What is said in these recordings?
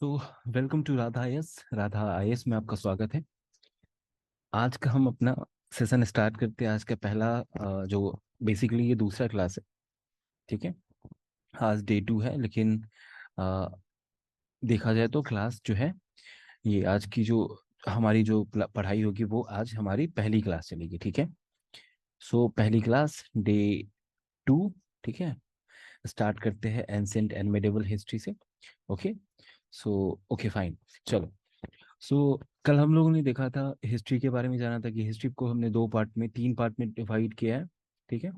तो welcome to Radha IAS में आपका स्वागत है। आज का हम अपना सेशन स्टार्ट करते हैं। आज का पहला जो बेसिकली ये दूसरा क्लास है। ठीक है। आज डे 2 है, लेकिन अ, देखा जाए तो क्लास जो है, ये आज की जो हमारी जो पढ़ाई होगी वो आज हमारी पहली क्लास चलेगी। ठीक है। सो पहली क्लास डे 2। ठीक है। स्टार्ट करते हैं एंशिएंट एंड मिडिवल हिस्ट्री से। ओके। So okay fine. चलो। सो कल हम लोगों ने देखा था, हिस्ट्री के बारे में जाना था कि हिस्ट्री को हमने 2 पार्ट में 3 पार्ट में डिवाइड किया है। ठीक है।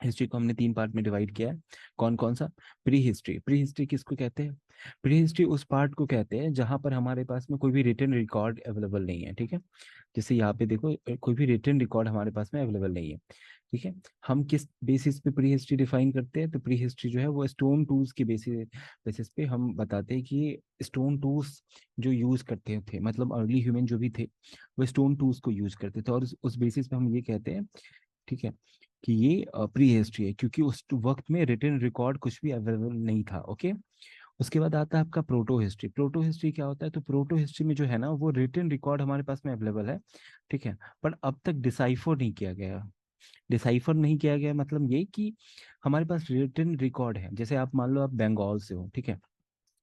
हिस्ट्री को हमने 3 पार्ट में डिवाइड किया है। कौन कौन सा? Pre history. प्री हिस्ट्री किसको कहते हैं? प्री हिस्ट्री उस पार्ट को कहते हैं जहां पर हमारे पास में कोई भी रिटन रिकॉर्ड अवेलेबल नहीं है। ठीक है। जैसे यहाँ पे देखो, कोई भी रिटन रिकॉर्ड हमारे पास में अवेलेबल नहीं है। ठीक है। हम किस बेसिस पे प्री हिस्ट्री डिफाइन करते हैं? तो प्री हिस्ट्री जो है वो स्टोन टूल्स की बेसिस पे हम बताते हैं कि स्टोन टूल्स जो यूज करते थे, मतलब अर्ली ह्यूमन जो भी थे वो स्टोन टूल्स को यूज करते थे, और उस बेसिस पे हम ये कहते हैं, ठीक है, कि ये प्री हिस्ट्री है, क्योंकि उस वक्त में रिटन रिकॉर्ड कुछ भी अवेलेबल नहीं था। ओके। उसके बाद आता है आपका प्रोटो हिस्ट्री। प्रोटो हिस्ट्री क्या होता है? तो प्रोटो हिस्ट्री में जो है ना, वो रिटन रिकॉर्ड हमारे पास में अवेलेबल है। ठीक है। पर अब तक डिसाइफर नहीं किया गया। डिसाइफर नहीं किया गया मतलब ये कि हमारे पास रिटन रिकॉर्ड है। जैसे आप मान लो आप बंगाल से हो, ठीक है,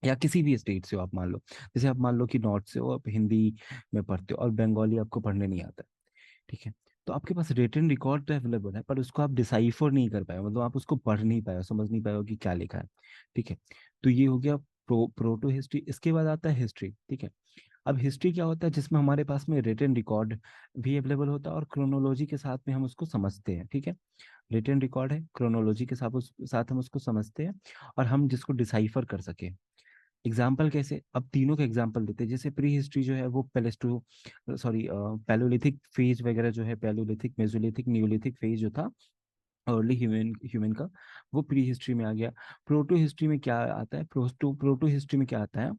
या किसी भी स्टेट से हो। आप मान लो, जैसे आप मान लो कि नॉर्थ से हो, आप हिंदी में पढ़ते हो और बंगाली आपको पढ़ने नहीं आता। ठीक है। तो आपके पास रिटन रिकॉर्ड तो अवेलेबल है, पर उसको आप डिसाइफर नहीं कर पाए, मतलब आप उसको पढ़ नहीं पाए, समझ नहीं पाए हो कि क्या लिखा है। ठीक है। तो ये हो गया प्रोटो हिस्ट्री। इसके बाद आता है हिस्ट्री। ठीक है। अब हिस्ट्री क्या होता है? जिसमें हमारे पास में रिटन रिकॉर्ड भी अवेलेबल होता है और क्रोनोलॉजी के साथ में हम उसको समझते हैं। ठीक है। रिटन रिकॉर्ड है, क्रोनोलॉजी के साथ हम उसको समझते हैं, और हम जिसको डिसाइफर कर सके। एग्जाम्पल कैसे? अब तीनों के एग्जाम्पल देते हैं। जैसे प्री हिस्ट्री जो है वो पेलेस्टो सॉरी पैलोलिथिक फेज वगैरह जो है, पैलोलिथिक, मेसोलिथिक, नियोलिथिक फेज जो था अर्ली ह्यूमन ह्यूमन का, वो प्री हिस्ट्री में आ गया। प्रोटो हिस्ट्री में क्या आता है? प्रोटो हिस्ट्री में क्या आता है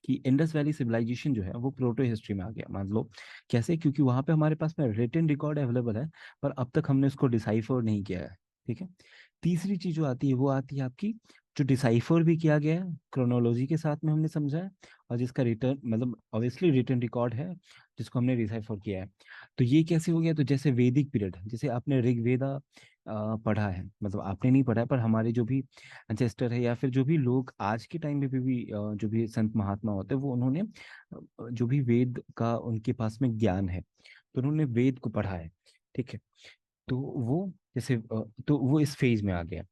कि इंडस वैली सिविलाइजेशन जो है वो प्रोटो हिस्ट्री में आ गया। मान लो कैसे? क्योंकि वहां पे हमारे पास में रिटन रिकॉर्ड अवेलेबल है, पर अब तक हमने उसको डिसाइफर नहीं किया है। ठीक है। तीसरी चीज जो आती है वो आती है आपकी, जो डिसाइफर भी किया गया है, क्रोनोलॉजी के साथ में हमने समझा है, और जिसका रिटर्न मतलब ऑब्वियसली रिटन रिकॉर्ड है, जिसको हमने डिसाइफर किया है। तो ये कैसे हो गया? तो जैसे वैदिक पीरियड, जैसे आपने ऋग्वेदा पढ़ा है, मतलब आपने नहीं पढ़ा है, पर हमारे जो भी एंसेस्टर है या फिर जो भी लोग आज के टाइम में भी जो भी संत महात्मा होते हैं, वो उन्होंने जो भी वेद का उनके पास में ज्ञान है, तो उन्होंने वेद को पढ़ा है। ठीक है। तो वो जैसे तो वो इस फेज में आ गया।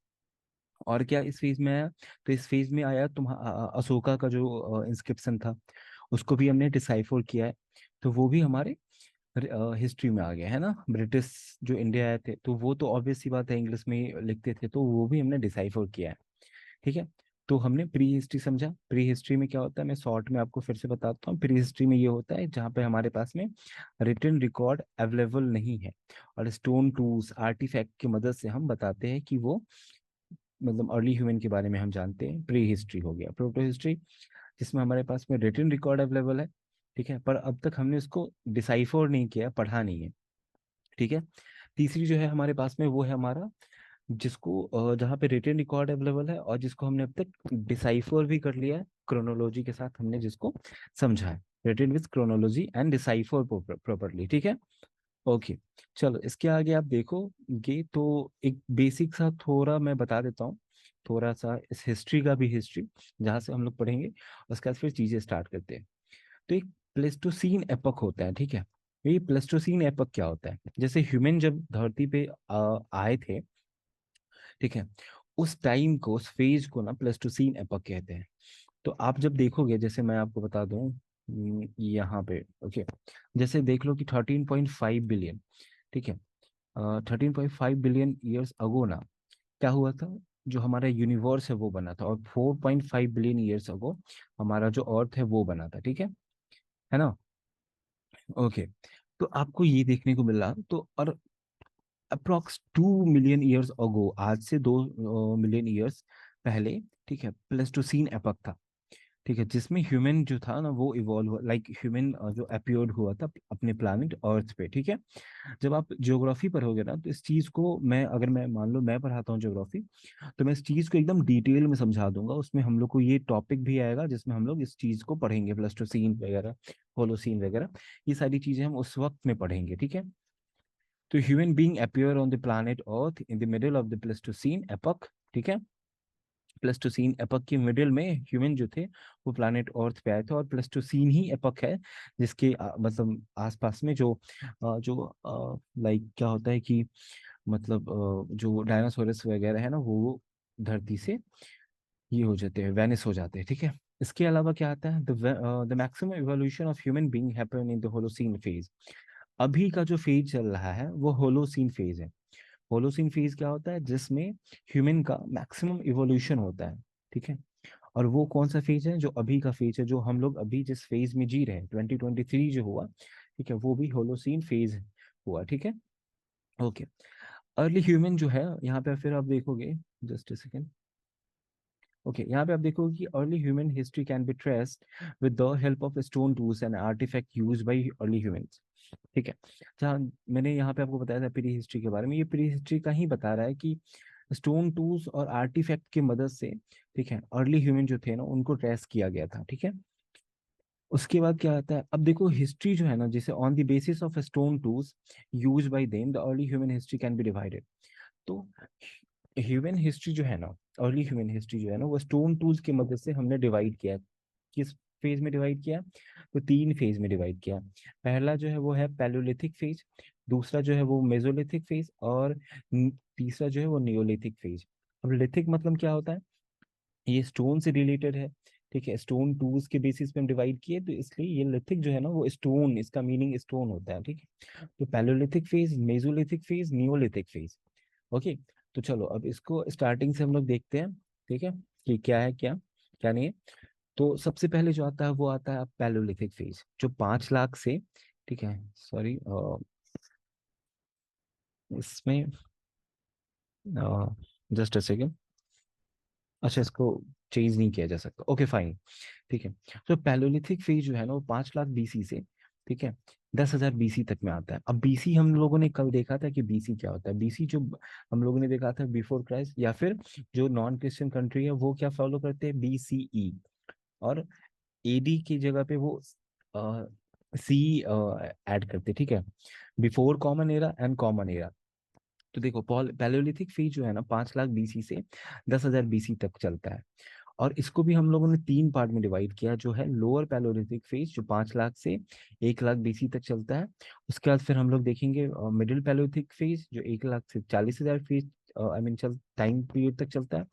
और क्या इस फेज में आया? तो इस फेज में आया अशोका का जो इंस्क्रिप्शन था, उसको भी हमने डिसाइफर किया है। तो वो भी हमारे हिस्ट्री में आ गया है ना। ब्रिटिश जो इंडिया आए थे, तो वो तो ऑब्वियस सी बात है, इंग्लिश में ही लिखते थे, तो वो भी हमने डिसाइफर किया है। ठीक है। तो हमने प्री हिस्ट्री समझा। प्री हिस्ट्री में क्या होता है, मैं शॉर्ट में आपको फिर से बताता हूँ। प्री हिस्ट्री में ये होता है जहाँ पे हमारे पास में रिटन रिकॉर्ड अवेलेबल नहीं है, और स्टोन टूल्स आर्टिफैक्ट की मदद से हम बताते हैं कि वो, मतलब अर्ली ह्यूमन के बारे में हम जानते हैं। प्री हिस्ट्री हो गया। प्रोटो हिस्ट्री जिसमें हमारे पास में रिटन रिकॉर्ड अवेलेबल है, ठीक है, पर अब तक हमने उसको डिसाइफर नहीं किया, पढ़ा नहीं है। ठीक है। तीसरी जो है हमारे पास में वो है हमारा, जिसको जहाँ पे रिटन रिकॉर्ड अवेलेबल है और जिसको हमने अब तक डिसाइफर भी कर लिया है, क्रोनोलॉजी के साथ हमने जिसको समझा है। Written with chronology and decipher properly. ठीक है। ओके। चलो इसके आगे आप देखोगे तो एक बेसिक सा थोड़ा मैं बता देता हूँ, थोड़ा सा इस हिस्ट्री का भी, हिस्ट्री जहाँ से हम लोग पढ़ेंगे, उसके बाद फिर चीजें स्टार्ट करते हैं। तो एक प्लेस्टोसीन एपक होता है। ठीक है। ये प्लेस्टोसीन एपक क्या होता है? जैसे ह्यूमन जब धरती पे आए थे, ठीक है, उस टाइम को, उस फेज को ना प्लेस्टोसीन एपक कहते हैं। तो आप जब देखोगे, जैसे मैं आपको बता दूं, यहाँ पे, ओके, जैसे देख लो कि 13.5 बिलियन, ठीक है, 13.5 बिलियन ईयर्स अगो ना, क्या हुआ था? जो हमारा यूनिवर्स है वो बना था, और 4.5 बिलियन ईयर्स अगो हमारा जो अर्थ है वो बना था। ठीक है ना? ओके। तो आपको ये देखने को मिला, तो और अप्रोक्स 2 मिलियन ईयर्स अगो, आज से 2 मिलियन ईयर्स पहले, ठीक है, प्लेस्टोसीन एपक था। ठीक है, जिसमें ह्यूमन जो था ना वो इवॉल्व लाइक ह्यूमन जो अपीयर्ड हुआ था अपने प्लानिट अर्थ पे। ठीक है, जब आप ज्योग्राफी पढ़ोगे ना तो इस चीज को मैं, अगर मैं मान लो मैं पढ़ाता हूँ ज्योग्राफी, तो मैं इस चीज को एकदम डिटेल में समझा दूंगा। उसमें हम लोग को ये टॉपिक भी आएगा जिसमें हम लोग इस चीज को पढ़ेंगे, प्लेस्टोसीन वगैरह, होलोसीन वगैरह, ये सारी चीजें हम उस वक्त में पढ़ेंगे। ठीक है, तो human being appear on the planet earth in the middle of the Pleistocene epoch. ठीक है, प्लेस्टोसीन एपक के मिडिल में ह्यूमन जो थे वो प्लैनेट अर्थ पे आए थे, और प्लेस्टोसीन ही एपक है जिसके मतलब आसपास में जो जो लाइक क्या होता है कि मतलब जो डायनासोरस वगैरह है ना वो धरती से ये हो जाते हैं, वेनिस हो जाते हैं। ठीक है, इसके अलावा क्या आता है, the maximum evolution of human being happen in the Holocene phase. अभी का जो फेज चल रहा है वो होलोसीन फेज है। होलोसीन फेज क्या होता है, जिसमें ह्यूमन का मैक्सिमम इवोल्यूशन होता है। ठीक है, और वो कौन सा फेज है, जो अभी का फेज है, जो हम लोग अभी जिस फेज में जी रहे हैं 2023 जो हुआ, ठीक है, वो भी होलोसीन फेज हुआ। ठीक है, ओके। अर्ली ह्यूमन जो है यहाँ पे फिर आप देखोगे, जस्ट अ सेकेंड, ओके, यहाँ पे आप देखोगे कि early human history can be traced with the help of stone tools and artefact used by early humans. ठीक है, जहाँ मैंने यहाँ पे आपको बताया था प्री हिस्ट्री के बारे में, ये प्री हिस्ट्री का ही बता रहा है कि स्टोन टूल्स और आर्टिफैक्ट की मदद से, ठीक है, अर्ली ह्यूमन जो थे ना उनको ट्रेस किया गया था। ठीक है, उसके बाद क्या आता है, अब देखो हिस्ट्री जो है ना, जैसे on the basis of stone tools use by them the early human history can B divided. तो ह्यूमन हिस्ट्री जो है ना, अर्ली ह्यूमन हिस्ट्री जो है ना वो स्टोन टूल्स की मदद से हमने डिवाइड किया। किस फेज में डिवाइड किया, तो तीन फेज में डिवाइड किया। पहला जो है वो है पैलोलिथिक फेज, दूसरा जो है वो मेसोलिथिक फेज, और तीसरा जो है वो नियोलिथिक फेज। अब लिथिक मतलब क्या होता है, ये स्टोन से रिलेटेड है। ठीक है, स्टोन टूल्स के बेसिस पे हम डिवाइड किए, तो इसलिए ये लिथिक जो है ना वो स्टोन, इसका मीनिंग स्टोन होता है। ठीक है, तो palaeolithic phase, Mesolithic phase, Neolithic phase. Okay, तो चलो अब इसको स्टार्टिंग से हम लोग देखते हैं। ठीक है, कि क्या है, क्या क्या नहीं है। तो सबसे पहले जो आता है वो आता है पैलोलिथिक फेज, जो 5 लाख से, ठीक है, सॉरी, इसमें जस्ट अ सेकेंड, अच्छा इसको चेंज नहीं किया जा सकता, ओके फाइन। ठीक है, तो पैलोलिथिक फेज जो है ना वो 5 लाख बीसी से, ठीक है, 10,000 बीसी तक में आता है। अब बीसी हम लोगों ने कल देखा था कि बीसी क्या होता है। बीसी जो हम लोगों ने देखा था बिफोर क्राइस्ट, या फिर जो नॉन क्रिश्चियन कंट्री है वो क्या फॉलो करते हैं, बीसीई, और एडी की जगह पे वो सी ऐड करते। ठीक है, before common era and common era. तो देखो पैलोलिथिक फेज जो है ना 5 लाख बीसी से 10,000 बीसी तक चलता है, और इसको भी हम लोगों ने तीन पार्ट में डिवाइड किया, जो है लोअर पैलोलिथिक फेज जो 5 लाख से 1 लाख बीसी तक चलता है। उसके बाद फिर हम लोग देखेंगे मिडिल पैलोलिथिक फेज जो 1 लाख से 40,000 फेज आई मीन चल टाइम पीरियड तक चलता है।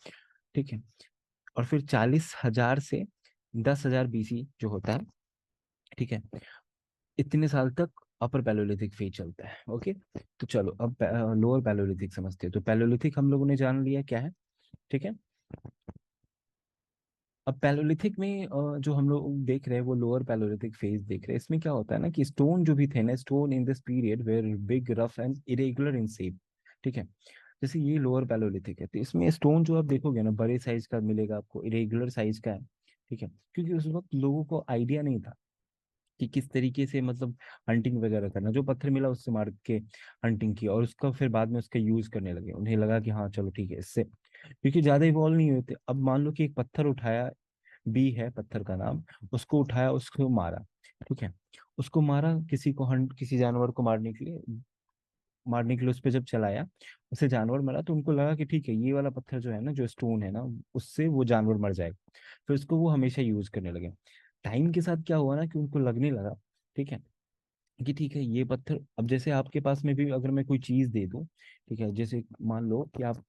ठीक है, और फिर 40,000 से 10,000 बीसी जो होता है, ठीक है, इतने साल तक अपर पैलोलिथिक फेज चलता है। ओके, तो चलो अब लोअर पैलोलिथिक समझते हैं। तो पैलोलिथिक हम लोगों ने जान लिया क्या है। ठीक है, अब पैलोलिथिक में जो हम लोग देख रहे हैं वो लोअर पैलोलिथिक फेज देख रहे हैं। इसमें क्या होता है ना कि स्टोन जो भी थे ना, stone in this period were big, rough and irregular in shape. ठीक है, जैसे ये लोअर पैलोलिथिक है तो इसमें स्टोन जो आप देखोगे ना बड़े साइज का मिलेगा आपको, इरेगुलर साइज का है। ठीक है, क्योंकि उस वक्त लोगों को आइडिया नहीं था कि किस तरीके से मतलब हंटिंग वगैरह करना, जो पत्थर मिला उससे मार के हंटिंग की, और उसका फिर बाद में उसका यूज करने लगे। उन्हें लगा कि हाँ चलो ठीक है इससे, क्योंकि ज्यादा इवॉल्व नहीं हुए थे। अब मान लो कि एक पत्थर उठाया, बी है पत्थर का नाम, उसको उठाया, उसको मारा। ठीक है, उसको मारा, किसी को हंट, किसी जानवर को मारने के लिए उस पर जब चलाया, उसे जानवर मरा, तो उनको लगा कि ठीक है ये वाला पत्थर जो है ना, जो स्टोन है ना, उससे वो जानवर मर जाएगा। फिर उसको वो हमेशा यूज करने लगे। टाइम के साथ क्या हुआ ना कि उनको लगने लगा, ठीक है, कि ठीक है ये पत्थर, अब जैसे आपके पास में भी अगर मैं कोई चीज दे दूं, ठीक है, जैसे मान लो कि आप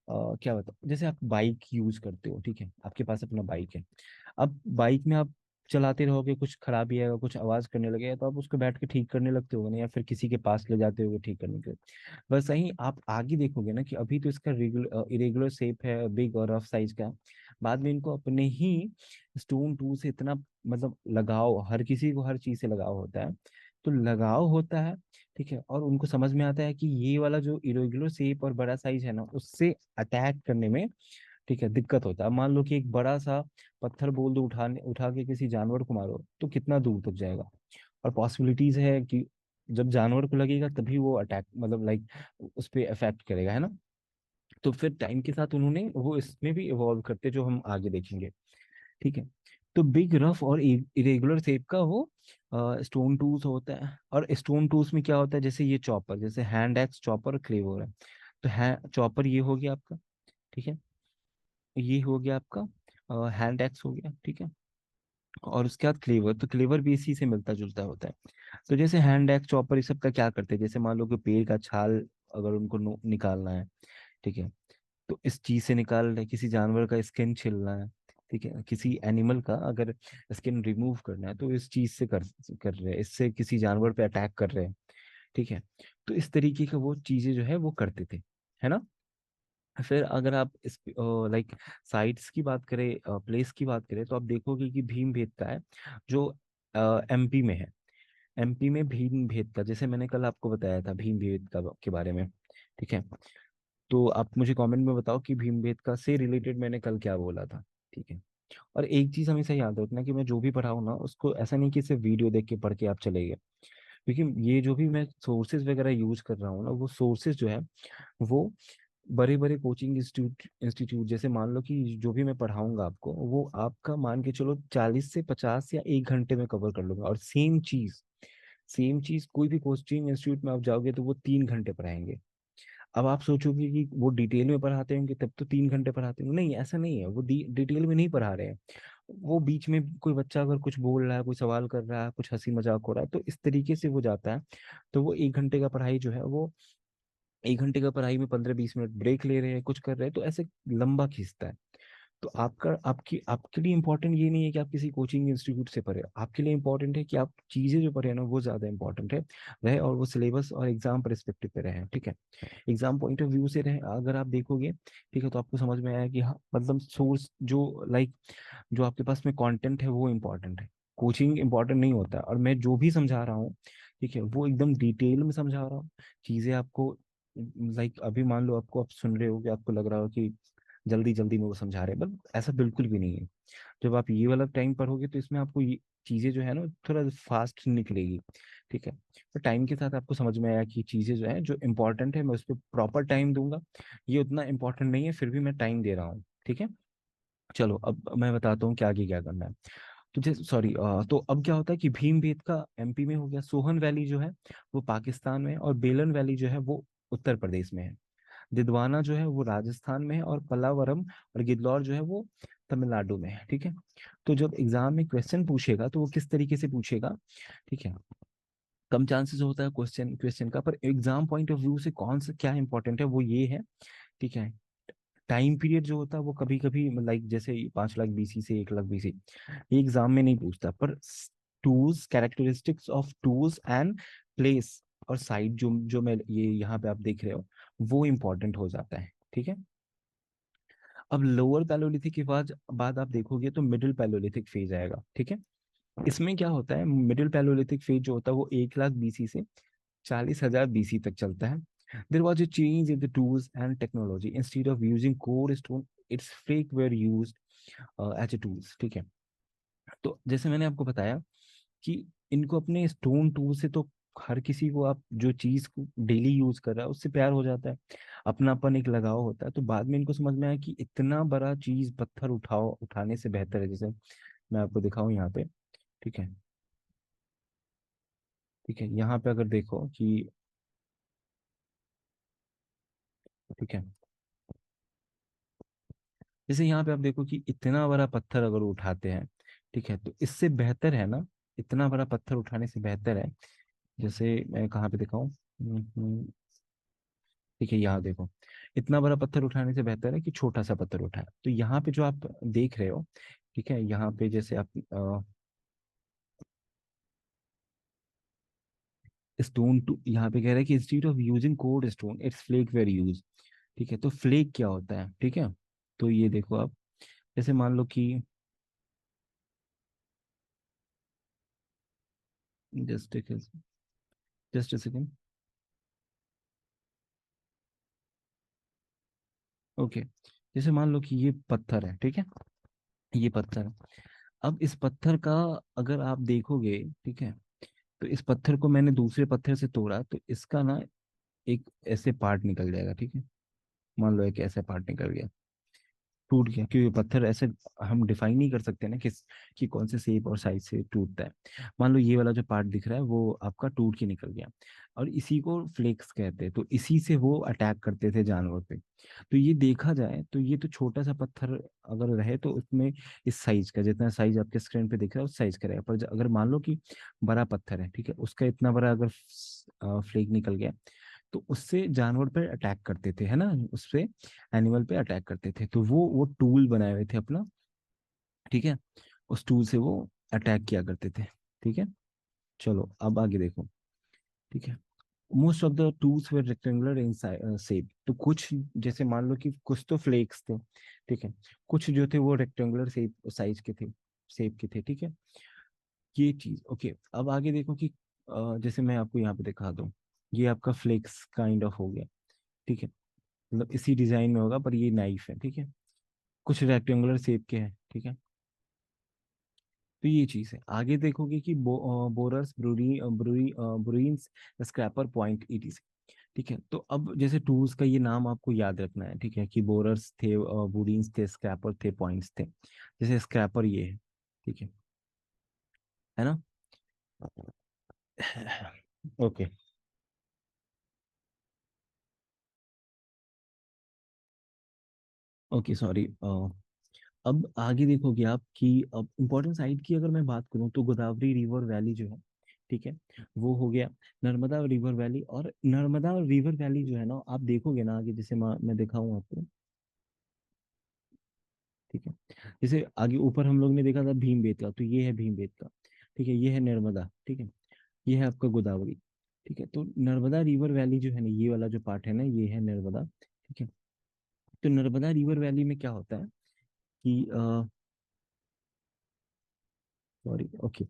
क्या बताओ, जैसे आप बाइक यूज करते हो, ठीक है, आपके पास अपना बाइक है। अब बाइक में आप चलाते रहोगे, कुछ खराबी आएगा, कुछ आवाज करने लगेगा, तो आप उसको बैठ के ठीक करने लगते हो ना, या फिर किसी के पास ले जाते होगे ठीक करने के लिए। वैसे ही आप आगे देखोगे ना कि अभी तो इसका इरेगुलर शेप है, बिग और रफ साइज का है। बाद में इनको अपने ही स्टोन टूल से इतना मतलब लगाव, हर किसी को हर चीज से लगाव होता है, तो लगाव होता है। ठीक है, और उनको समझ में आता है कि ये वाला जो इरेगुलर शेप और बड़ा साइज है ना, उससे अटैक करने में ठीक है, दिक्कत होता है। अब मान लो कि एक बड़ा सा पत्थर बोल दो उठाने, उठा के किसी जानवर को मारो तो कितना दूर तक जाएगा। और पॉसिबिलिटीज है कि जब जानवर को लगेगा तभी वो अटैक मतलब लाइक उस पर इफेक्ट करेगा, है ना। तो फिर टाइम के साथ उन्होंने वो इसमें भी इवॉल्व करते, जो हम आगे देखेंगे। ठीक है। तो बिग रफ और इरेगुलर शेप का वो स्टोन टूल्स होता है। और स्टोन टूल्स में क्या होता है, जैसे ये चॉपर, जैसे हैंड एक्स, चॉपर, क्लेवर है। तो है चॉपर ये हो गया आपका, ठीक है। ये हो गया आपका हैंड एक्स हो गया, ठीक है। और उसके बाद क्लेवर, तो क्लेवर भी इसी से मिलता जुलता होता है। तो जैसे हैंड एक्स, चॉपर, ये सब का क्या करते हैं, जैसे मान लो कि पेड़ का छाल अगर उनको निकालना है, ठीक है, तो इस चीज से निकाल रहे, किसी जानवर का स्किन छिलना है, ठीक है, किसी एनिमल का अगर स्किन रिमूव करना है तो इस चीज से कर रहे हैं, इससे किसी जानवर पे अटैक कर रहे हैं, ठीक है। तो इस तरीके का वो चीजें जो है वो करते थे, है ना। फिर अगर आप इस लाइक साइट्स की बात करें, प्लेस की बात करें, तो आप देखोगे कि भीमबेटका है जो एमपी में है। एमपी में भीमबेटका, जैसे मैंने कल आपको बताया था भीमबेटका के बारे में, ठीक है। तो आप मुझे कमेंट में बताओ कि भीमबेटका से रिलेटेड मैंने कल क्या बोला था, ठीक है। और एक चीज हमेशा याद रखना कि मैं जो भी पढ़ाऊँ ना, उसको ऐसा नहीं कि सिर्फ वीडियो देख के पढ़ के आप चले गए। क्योंकि ये जो भी मैं सोर्सेज वगैरह यूज कर रहा हूँ ना, वो सोर्सेज जो है वो बड़े बड़े कोचिंग इंस्टीट्यूट इंस्टीट्यूट जैसे मान लो कि जो भी मैं पढ़ाऊंगा आपको, वो आपका मान के चलो 40 से 50 या 1 घंटे में कवर कर लूंगा। और सेम चीज कोई भी कोचिंग इंस्टीट्यूट में आप जाओगे तो वो 3 घंटे पढ़ाएंगे। अब आप सोचोगे कि वो डिटेल में पढ़ाते होंगे तब तो 3 घंटे पढ़ाते होंगे, नहीं ऐसा नहीं है, वो डिटेल में नहीं पढ़ा रहे हैं। वो बीच में कोई बच्चा अगर कुछ बोल रहा है, कोई सवाल कर रहा है, कुछ हंसी मजाक हो रहा है, तो इस तरीके से वो जाता है। तो वो 1 घंटे का पढ़ाई जो है वो 1 घंटे का पढ़ाई में 15-20 मिनट ब्रेक ले रहे हैं, कुछ कर रहे हैं, तो ऐसे लंबा खींचता है। तो आपका आपकी आपके लिए इंपॉर्टेंट ये नहीं है कि आप किसी कोचिंग इंस्टीट्यूट से पढ़े, आपके लिए इंपॉर्टेंट है कि आप चीजें जो पढ़े हैं ना वो ज्यादा इंपॉर्टेंट है रहे, और वो सिलेबस और एग्जाम परस्पेक्टिव पे रहे, ठीक है। एग्जाम पॉइंट ऑफ व्यू से रहे अगर आप देखोगे, ठीक है, तो आपको समझ में आया कि हाँ मतलब सोर्स जो लाइक जो आपके पास में कंटेंट है वो इम्पोर्टेंट है। कोचिंग इंपॉर्टेंट नहीं होता है। और मैं जो भी समझा रहा हूँ, ठीक है, वो एकदम डिटेल में समझा रहा हूँ। चीजें आपको लाइक अभी मान लो आपको आप सुन रहे हो कि आपको लग रहा हो कि जल्दी जल्दी में वो समझा रहे हैं, बट ऐसा बिल्कुल भी नहीं है। जब आप ये वाला टाइम पढ़ोगे तो इसमें आपको ये चीजें जो है ना थोड़ा फास्ट निकलेगी, ठीक है। तो टाइम के साथ आपको समझ में आया कि चीजें जो है जो इंपॉर्टेंट है मैं उस पर प्रॉपर टाइम दूंगा। ये उतना इंपॉर्टेंट नहीं है फिर भी मैं टाइम दे रहा हूँ, ठीक है। चलो अब मैं बताता हूँ कि आगे क्या करना है। तो जैसे सॉरी, तो अब क्या होता है कि भीमबेटका एमपी में हो गया, सोहन वैली जो है वो पाकिस्तान में है, और बेलन वैली जो है वो उत्तर प्रदेश में है। दिदवाना जो है वो राजस्थान में है, और पलावरम और गिदलौर जो है वो तमिलनाडु में है, ठीक है। तो जब एग्जाम में क्वेश्चन पूछेगा तो वो किस तरीके से पूछेगा, ठीक है। कम चांसेस होता है क्वेश्चन क्वेश्चन का, पर एग्जाम पॉइंट ऑफ व्यू से कौन सा क्या इंपॉर्टेंट है वो ये है, ठीक है। टाइम पीरियड जो होता है वो कभी कभी लाइक जैसे 5 लाख BC से 1 लाख BC, ये एग्जाम में नहीं पूछता, पर tools, characteristics of tools and place और साइट जो जो मैं ये यहाँ पे आप देख रहे हो वो इम्पोर्टेंट हो जाता है, ठीक है। अब लोअर पैलोलिथिक के बाद आप देखोगे तो मिडिल पैलोलिथिक फेज आएगा, ठीक है। इसमें क्या होता है, मिडिल पैलोलिथिक फेज जो होता है वो 1 लाख BC से 40,000 BC तक चलता है। There was a change in the tools and technology. Instead of using core stone, its flake were used as a tools, ठीक है। तो जैसे मैंने आपको बताया कि इनको अपने स्टोन टूल से तो हर किसी को आप जो चीज को डेली यूज कर रहा है उससे प्यार हो जाता है, अपनापन एक लगाव होता है। तो बाद में इनको समझ में आया कि इतना बड़ा चीज पत्थर उठाने से बेहतर है, जैसे मैं आपको दिखाऊं यहाँ पे, ठीक है। ठीक है, यहाँ पे अगर देखो कि, ठीक है, जैसे यहाँ पे आप देखो कि इतना बड़ा पत्थर अगर उठाते हैं, ठीक है, तो इससे बेहतर है ना, इतना बड़ा पत्थर उठाने से बेहतर है, जैसे मैं कहाँ पे दिखाऊं, ठीक है, यहाँ देखो, इतना बड़ा पत्थर उठाने से बेहतर है कि छोटा सा पत्थर उठाए। तो यहाँ पे जो आप देख रहे हो, ठीक है, यहाँ पे जैसे आप स्टोन टू यहाँ पे कह रहा है कि institute of using code stone its flake were use, ठीक है। तो फ्लेक क्या होता है, ठीक है। तो ये देखो आप, जैसे मान लो कि जस्ट जस्ट सेकेंड, ओके। जैसे मान लो कि ये पत्थर है, ठीक है, ये पत्थर है। अब इस पत्थर का अगर आप देखोगे, ठीक है, तो इस पत्थर को मैंने दूसरे पत्थर से तोड़ा तो इसका ना एक ऐसे पार्ट निकल जाएगा, ठीक है। मान लो एक ऐसा पार्ट निकल गया, टूट गया, क्योंकि पत्थर ऐसे हम डिफाइन नहीं कर सकते ना कि कौन से शेप और साइज से टूटता है। मान लो ये वाला जो पार्ट दिख रहा है वो आपका टूट के निकल गया, और इसी को फ्लेक्स कहते हैं। तो इसी से वो अटैक करते थे जानवर पे। तो ये देखा जाए तो ये तो छोटा सा पत्थर अगर रहे तो उसमें इस साइज का, जितना साइज आपके स्क्रीन पे दिख रहा है उस साइज का रहेगा। पर अगर मान लो कि बड़ा पत्थर है, ठीक है, उसका इतना बड़ा अगर फ्लेक निकल गया तो उससे जानवर पे अटैक करते थे, है ना, उससे एनिमल पे अटैक करते थे। तो वो टूल बनाए हुए थे अपना, ठीक है, उस टूल से वो अटैक किया करते थे, ठीक है। चलो अब आगे देखो, ठीक है। Most of the tools were rectangular in shape. तो कुछ, जैसे मान लो कि कुछ तो फ्लेक्स थे, ठीक है, कुछ जो थे वो रेक्टेंगुलर शेप साइज के थे, शेप के थे, ठीक है। ये चीज ओके। अब आगे देखो कि जैसे मैं आपको यहाँ पे दिखा दूँ, ये आपका फ्लेक्स काइंड ऑफ हो गया, ठीक है, मतलब इसी डिजाइन में होगा पर ये नाइफ है, ठीक है, कुछ रेक्टेंगुलर शेप के हैं, ठीक है। तो ये चीज है। आगे देखोगे कि बोरस ब्रुइंस स्क्रैपर पॉइंट ईटीसी, ठीक है। तो अब जैसे टूल्स का ये नाम आपको याद रखना है, ठीक है, कि बोरस थे, बुरीन्स थे, स्क्रैपर थे, पॉइंट्स थे। जैसे स्क्रैपर ये है, ठीक है ना। ओके। Okay sorry. अब आगे देखोगे आप कि अब इम्पोर्टेंट साइट की अगर मैं बात करूं तो गोदावरी रिवर वैली जो है, ठीक है, वो हो गया। नर्मदा रिवर वैली, और नर्मदा रिवर वैली जो है ना, आप देखोगे ना आगे, जैसे मैं दिखाऊं आपको, ठीक है। जैसे आगे ऊपर हम लोग ने देखा था भीमबेटका, तो ये है भीमबेटका, ठीक है, ये है नर्मदा, ठीक है, ये है आपका गोदावरी, ठीक है। तो नर्मदा रिवर वैली जो है ना, ये वाला जो पार्ट है ना, ये है नर्मदा, ठीक है। तो नर्मदा रिवर वैली में क्या होता है कि सॉरी, ओके,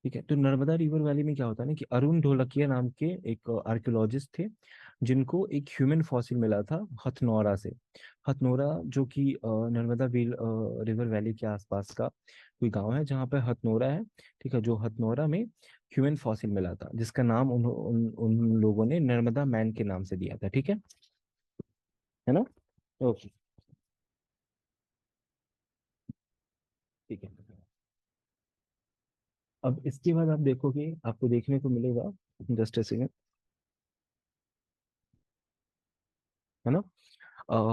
ठीक है। तो नर्मदा रिवर वैली में क्या होता है ना कि अरुण ढोलकिया नाम के एक आर्कियोलॉजिस्ट थे, जिनको एक ह्यूमन फॉसिल मिला था हथनौरा से। हथनौरा जो कि रिवर वैली के आसपास का कोई गांव है जहाँ पे हथनौरा है, ठीक है, जो हथनौरा में ह्यूमन फॉसिल मिला था, जिसका नाम उन लोगों ने नर्मदा मैन के नाम से दिया था, ठीक है ना। ओके, ठीक है। अब इसके बाद आप देखोगे, आपको देखने को मिलेगा, जस्ट ए सेकेंड, है ना।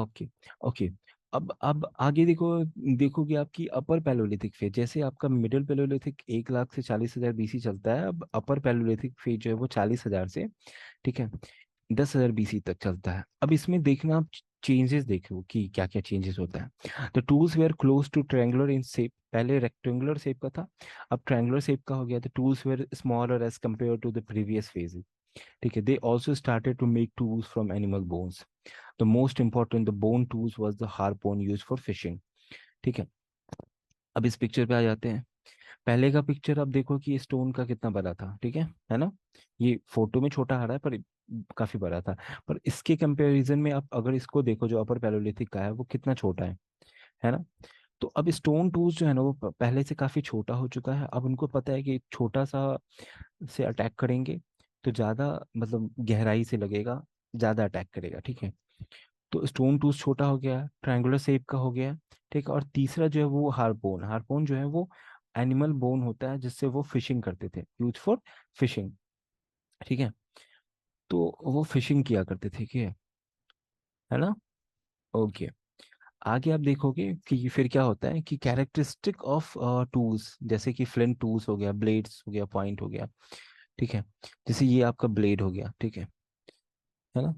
ओके। ओके। अब आगे देखो, देखोगे आपकी अपर पैलोलिथिक फेज, जैसे आपका मिडिल पैलोलिथिक 1 लाख से 40,000 बीसी चलता है, अब अपर पैलोलिथिक फेज जो है वो 40,000 से, ठीक है, 10,000 बीसी तक चलता है। अब इसमें देखना आप चेंजेस देखो कि क्या क्या चेंजेस होता है। The tools were close to triangular in shape, पहले रेक्टेंगुलर शेप का था, अब ट्रायंगुलर शेप का हो गया। The tools were smaller as compared to the previous phase, ठीक है। They also started to make tools from animal bones. The most important the bone tools was the harpoon used for fishing, ठीक है। अब इस picture पे आ जाते हैं। पहले का पिक्चर अब देखो कि स्टोन का कितना बड़ा था, ठीक है ना। ये फोटो में छोटा आ रहा है पर काफी बड़ा था। पर इसके कंपैरिजन में आप अगर इसको देखो जो अपर पैलोलिथिक का है वो कितना छोटा है ना। तो अब स्टोन टूल्स जो है ना वो पहले से काफी छोटा हो चुका है। अब उनको पता है कि छोटा सा से अटैक करेंगे तो ज्यादा, मतलब गहराई से लगेगा, ज्यादा अटैक करेगा, ठीक है। तो स्टोन टूथ छोटा हो गया, ट्रायंगुलर शेप का हो गया, ठीक है। और तीसरा जो है वो हार्पोन, हार्पोन जो है वो एनिमल बोन होता है जिससे वो फिशिंग करते थे, यूज फॉर फिशिंग, ठीक है। तो वो फिशिंग किया करते थे, ठीक है ना। ओके। आगे आप देखोगे कि फिर क्या होता है कि कैरेक्टरिस्टिक ऑफ टूल्स, जैसे कि फ्लिंट टूल्स हो गया, ब्लेड्स हो गया, पॉइंट हो गया, ठीक है। जैसे ये आपका ब्लेड हो गया, ठीक है ना,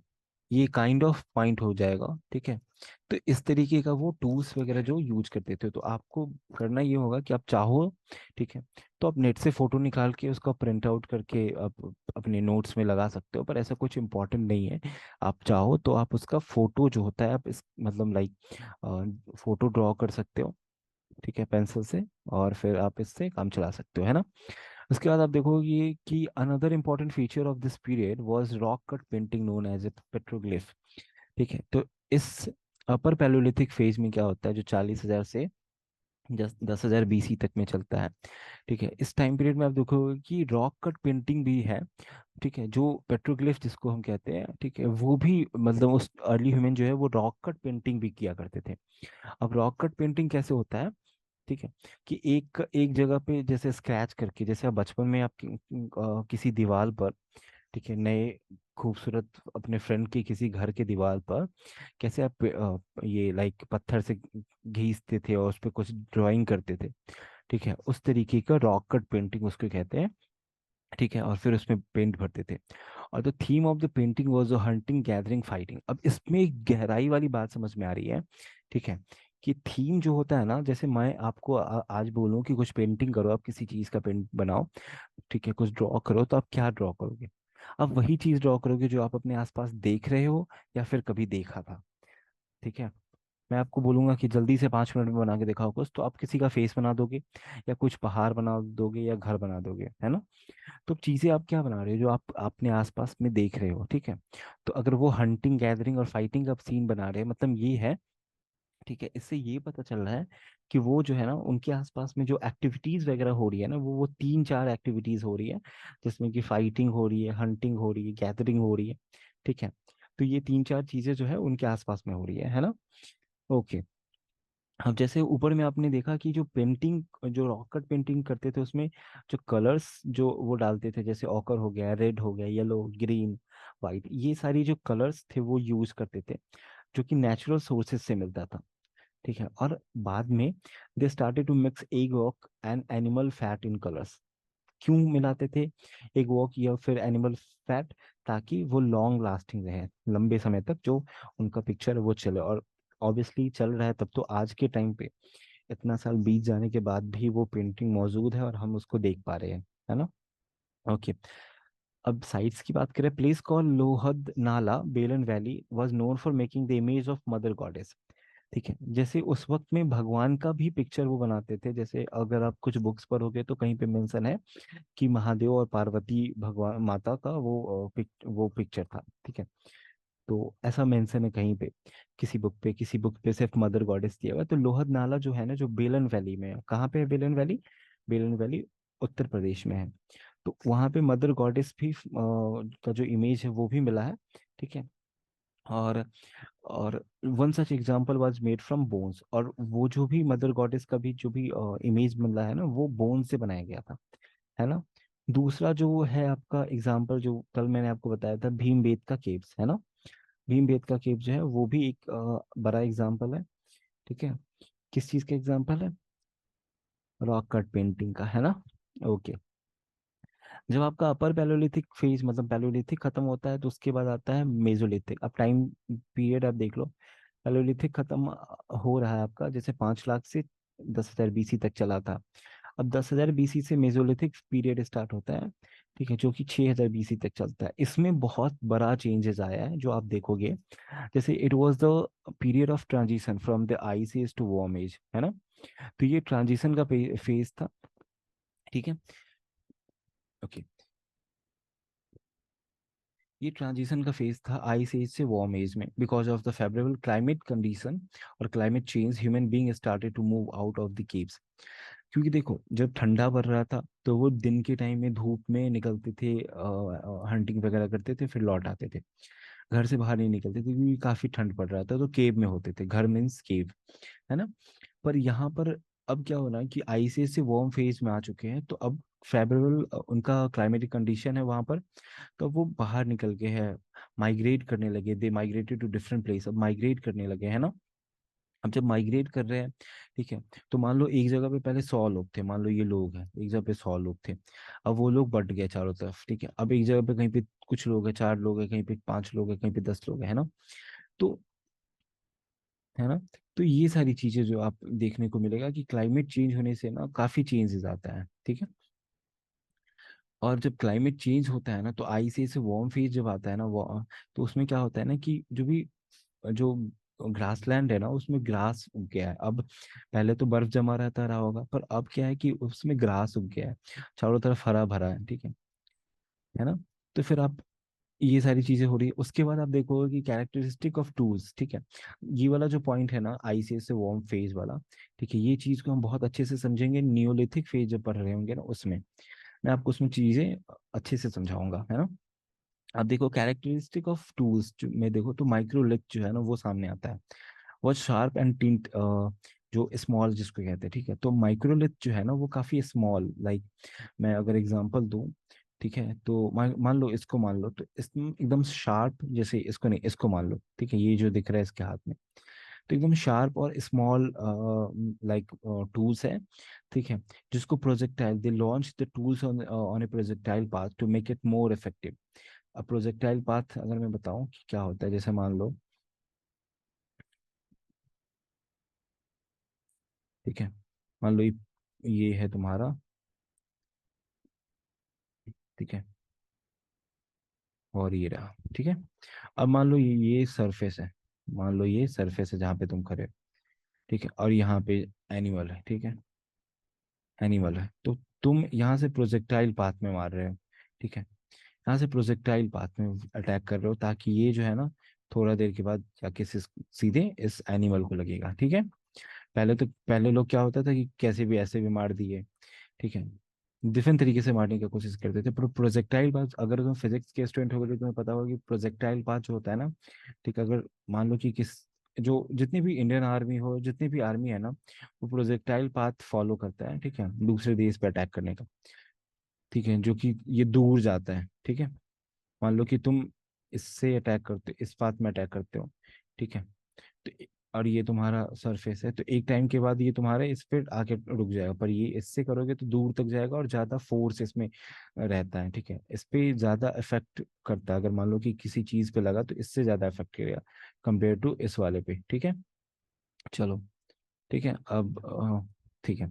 ये काइंड ऑफ पॉइंट हो जाएगा, ठीक है। तो इस तरीके का वो टूल्स वगैरह जो यूज करते थे। तो आपको करना ये होगा कि आप चाहो, ठीक है, तो आप नेट से फोटो निकाल के उसका प्रिंट आउट करके आप अपने नोट्स में लगा सकते हो, पर ऐसा कुछ इम्पोर्टेंट नहीं है। आप चाहो तो आप उसका फोटो जो होता है आप इस मतलब लाइक फोटो ड्रॉ कर सकते हो, ठीक है, पेंसिल से, और फिर आप इससे काम चला सकते हो, है ना। उसके बाद आप देखोगे कि another important feature of this period was rock cut painting known as a petroglyph. ठीक है, तो इस अपर पैलोलिथिक फेज में क्या होता है, जो 40,000 से 10,000 बीसी तक में चलता है। ठीक है, इस टाइम पीरियड में आप देखोगे कि रॉक कट पेंटिंग भी है। ठीक है, जो पेट्रोग्लिफ जिसको हम कहते हैं, ठीक है, वो भी मतलब उस अर्ली ह्यूमन जो है वो रॉक कट पेंटिंग भी किया करते थे। अब रॉक कट पेंटिंग कैसे होता है, ठीक है, कि एक एक जगह पे जैसे स्क्रैच करके, जैसे आप बचपन में आप किसी दीवार पर, ठीक है, नए खूबसूरत अपने फ्रेंड के किसी घर के दीवार पर कैसे आप ये लाइक पत्थर से घीसते थे और उस पर कुछ ड्राइंग करते थे। ठीक है, उस तरीके का रॉक कट पेंटिंग उसको कहते हैं। ठीक है, और फिर उसमें पेंट भरते थे। और the theme of the painting was hunting gathering fighting. अब इसमें एक गहराई वाली बात समझ में आ रही है। ठीक है, कि थीम जो होता है ना, जैसे मैं आपको आज बोलूं कि कुछ पेंटिंग करो, आप किसी चीज का पेंट बनाओ, ठीक है, कुछ ड्रॉ करो, तो आप क्या ड्रॉ करोगे? आप वही चीज ड्रॉ करोगे जो आप अपने आसपास देख रहे हो या फिर कभी देखा था। ठीक है, मैं आपको बोलूंगा कि जल्दी से 5 मिनट में बना के दिखाओ कुछ, तो आप किसी का फेस बना दोगे, या कुछ पहाड़ बना दोगे, या घर बना दोगे, है ना? तो चीजें आप क्या बना रहे हो जो आप अपने आसपास में देख रहे हो। ठीक है, तो अगर वो हंटिंग गैदरिंग और फाइटिंग का सीन बना रहे हैं, मतलब ये है। ठीक है, इससे ये पता चल रहा है कि वो जो है ना, उनके आसपास में जो एक्टिविटीज वगैरह हो रही है ना, वो 3-4 एक्टिविटीज हो रही है, जिसमें कि फाइटिंग हो रही है, हंटिंग हो रही है, गैदरिंग हो रही है। ठीक है, तो ये 3-4 चीजें जो है उनके आसपास में हो रही है ना? ओके। अब जैसे ऊपर में आपने देखा कि जो पेंटिंग, जो रॉकेट पेंटिंग करते थे उसमें जो कलर्स जो वो डालते थे, जैसे ऑकर हो गया, रेड हो गया, येलो, ग्रीन, वाइट, ये सारी जो कलर्स थे वो यूज करते थे, जो कि नेचुरल सोर्सेज से मिलता था। ठीक है, और बाद में they started to mix egg yolk and animal fat in colours. क्यों मिलाते थे एग वॉक या फिर एनिमल फैट? ताकि वो लॉन्ग लास्टिंग रहे, लंबे समय तक जो उनका पिक्चर है वो चले। और ऑब्वियसली चल रहा है तब तो, आज के टाइम पे इतना साल बीत जाने के बाद भी वो पेंटिंग मौजूद है और हम उसको देख पा रहे हैं, है ना? ओके। अब साइट्स की बात करें, प्लेस कॉल लोहद नाला बेलन valley was known for making the image of mother goddess. ठीक है, जैसे उस वक्त में भगवान का भी पिक्चर वो बनाते थे, जैसे अगर आप कुछ बुक्स पढ़ोगे तो कहीं पे मेंशन है कि महादेव और पार्वती भगवान माता का वो पिक्चर था। ठीक है, तो ऐसा मेंशन है कहीं पे, किसी बुक पे सिर्फ मदर गॉडेस दिया हुआ है। तो लोहद नाला जो है ना, जो बेलन वैली में है, कहाँ पे है बेलन वैली? बेलन वैली उत्तर प्रदेश में है। तो वहां पे मदर गॉडेस भी का जो इमेज है वो भी मिला है। ठीक है, और और one such example was made from bones. और वो जो भी मदर गॉडेस का भी जो भी इमेज मिल रहा है ना, वो बोन से बनाया गया था, है ना? दूसरा जो है आपका एग्जाम्पल, जो कल मैंने आपको बताया था, भीमबेटका केव्स, है ना? भीमबेटका केव जो है वो भी एक बड़ा एग्जाम्पल है। ठीक है, किस चीज का एग्जाम्पल है? रॉक कट पेंटिंग का, है ना? ओके। जब आपका अपर पैलोलिथिक फेज मतलब पैलोलिथिक खत्म होता है, तो उसके बाद आता है मेजोलिथिक। अब टाइम पीरियड आप देख लो, पैलोलिथिक खत्म हो रहा है आपका, जैसे 5 लाख से 10,000 बीसी तक चला था। अब 10,000 बीसी से मेजोलिथिक पीरियड स्टार्ट होता है। ठीक है, जो कि 6,000 बीसी तक चलता है। इसमें बहुत बड़ा चेंजेस आया है जो आप देखोगे। जैसे it was the period of transition from the ice age to warm age, है ना? तो ये ट्रांजिशन का फेज था। ठीक है, ओके। ये ट्रांजिशन का फेज था आइस एज से वार्म एज में, because of the favourable climate condition और climate change, human being started to move out of the caves. क्योंकि देखो, जब ठंडा पड़ रहा था तो वो दिन के टाइम में धूप में निकलते थे, हंटिंग वगैरह करते थे, फिर लौट आते थे। घर से बाहर नहीं निकलते थे क्योंकि काफी ठंड पड़ रहा था, तो केव में होते थे। घर मीन्स केव, है ना? पर यहाँ पर अब क्या हो रहा है कि आईसीएस से वार्म फेज में आ चुके हैं, तो अब फेवरेबल उनका क्लाइमेटिक कंडीशन है वहां पर, तो अब वो बाहर निकल के है, माइग्रेट करने लगे। They migrated to different place, अब माइग्रेट करने लगे, है ना? अब जब माइग्रेट कर रहे हैं, ठीक है, तो मान लो एक जगह पे पहले 100 लोग थे, मान लो ये लोग हैं, एक जगह पे 100 लोग थे। अब वो लोग बट गए चारों तरफ। ठीक है, अब एक जगह पे कहीं पे कुछ लोग हैं, 4 लोग हैं, कहीं पे 5 लोग हैं, कहीं पे 10 लोग हैं, है ना? तो, है ना? तो ये सारी चीजें जो आप देखने को मिलेगा कि क्लाइमेट चेंज होने से ना काफी चेंजेस आता है। ठीक है, और जब क्लाइमेट चेंज होता है ना, तो आइस से वार्म फेज जब आता है ना, वो तो उसमें क्या होता है ना कि जो भी जो ग्रास लैंड है ना, उसमें ग्रास उग गया है अब। पहले तो बर्फ जमा रहता रहा होगा, पर अब क्या है कि उसमें ग्रास उग गया है, चारों तरफ हरा भरा है, ठीक है ना। तो फिर आप, ये सारी चीजें हो रही है। उसके बाद आप देखोगे कि कैरेक्टरिस्टिक ऑफ टूल्स, ठीक है, ये वाला जो पॉइंट है ना, आइस से वार्म फेज वाला, ठीक है, ये चीज को हम बहुत अच्छे से समझेंगे नियोलिथिक फेज जब पढ़ रहे होंगे ना, उसमें मैं आपको उसमें चीजें अच्छे से समझाऊंगा, है ना। अब देखो कैरेक्टरिस्टिक ऑफ टूल्स में देखो तो माइक्रोलिथ जो है ना वो सामने आता है। वो शार्प एंड टिंट, जो स्मॉल जिसको कहते हैं, ठीक है। तो माइक्रोलिथ जो है ना वो काफी स्मॉल, लाइक मैं अगर एग्जांपल दूं, ठीक है, तो मान लो इसको, मान लो तो इस एकदम शार्प, जैसे इसको नहीं, इसको मान लो, ठीक है, ये जो दिख रहा है इसके हाथ में, तो एकदम शार्प और स्मॉल लाइक टूल्स है, ठीक है, जिसको projectile, they launch the tools on a projectile path to make it more effective. अब प्रोजेक्टाइल पाथ अगर मैं बताऊं कि क्या होता है, जैसे मान लो, ठीक है, मान लो ये है तुम्हारा, ठीक है, और ये रहा, ठीक है। अब मान लो ये सरफेस है, मान लो ये सरफेस है जहाँ पे तुम खड़े हो, ठीक है, और यहाँ पे एनिमल है, ठीक है, एनिमल है, तो तुम यहाँ से प्रोजेक्टाइल पाथ में मार रहे हो, ठीक है, यहाँ से प्रोजेक्टाइल पाथ में अटैक कर रहे हो, ताकि ये जो है ना थोड़ा देर के बाद जाके सीधे इस एनिमल को लगेगा, ठीक है। पहले लोग क्या होता था कि कैसे भी ऐसे भी मार दिए, ठीक है, डिफरेंट तरीके से मारने की कोशिश करते थे। पर प्रोजेक्टाइल पाथ, अगर तुम फिजिक्स के स्टूडेंट हो गए तो तुम्हें पता होगा कि प्रोजेक्टाइल पाथ जो होता है ना, ठीक है, अगर मान लो कि जो जितनी भी इंडियन आर्मी हो, जितनी भी आर्मी है ना, वो प्रोजेक्टाइल पाथ फॉलो करता है, ठीक है, दूसरे देश पे अटैक करने का, ठीक है, जो कि ये दूर जाता है, ठीक है। मान लो कि तुम इससे अटैक करते हो, इस पाथ में अटैक करते हो, ठीक है, तो और ये तुम्हारा सरफेस है, तो एक टाइम के बाद ये तुम्हारे इस पे आके रुक जाएगा, पर ये इससे करोगे तो दूर तक जाएगा और ज्यादा फोर्स इसमें रहता है, ठीक है, इस पे ज्यादा इफेक्ट करता है। अगर मान लो कि किसी चीज पे लगा तो इससे ज्यादा इफेक्ट करेगा कंपेयर टू इस वाले पे, ठीक है। चलो, ठीक है, अब ठीक है,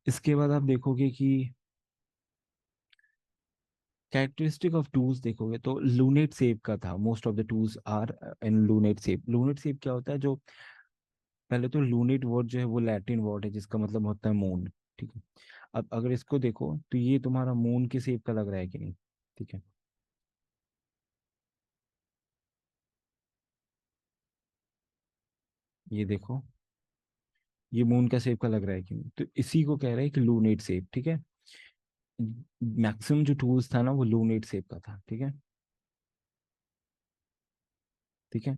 इसके बाद आप देखोगे कि कैरेक्टरिस्टिक ऑफ टूल्स देखोगे तो लूनेट शेप का था, most of the tools are in lunate shape. Lunate shape क्या होता है, जो पहले तो लूनेट वर्ड जो है वो लैटिन वर्ड है जिसका मतलब होता है मून, ठीक है। अब अगर इसको देखो तो ये तुम्हारा मून के शेप का लग रहा है कि नहीं, ठीक है, ये देखो, ये मून का शेप का लग रहा है कि नहीं, तो इसी को कह रहे हैं कि लूनेट शेप, ठीक है। मैक्सिमम जो टूल्स था ना वो लूनेट शेप का था, ठीक है, ठीक है,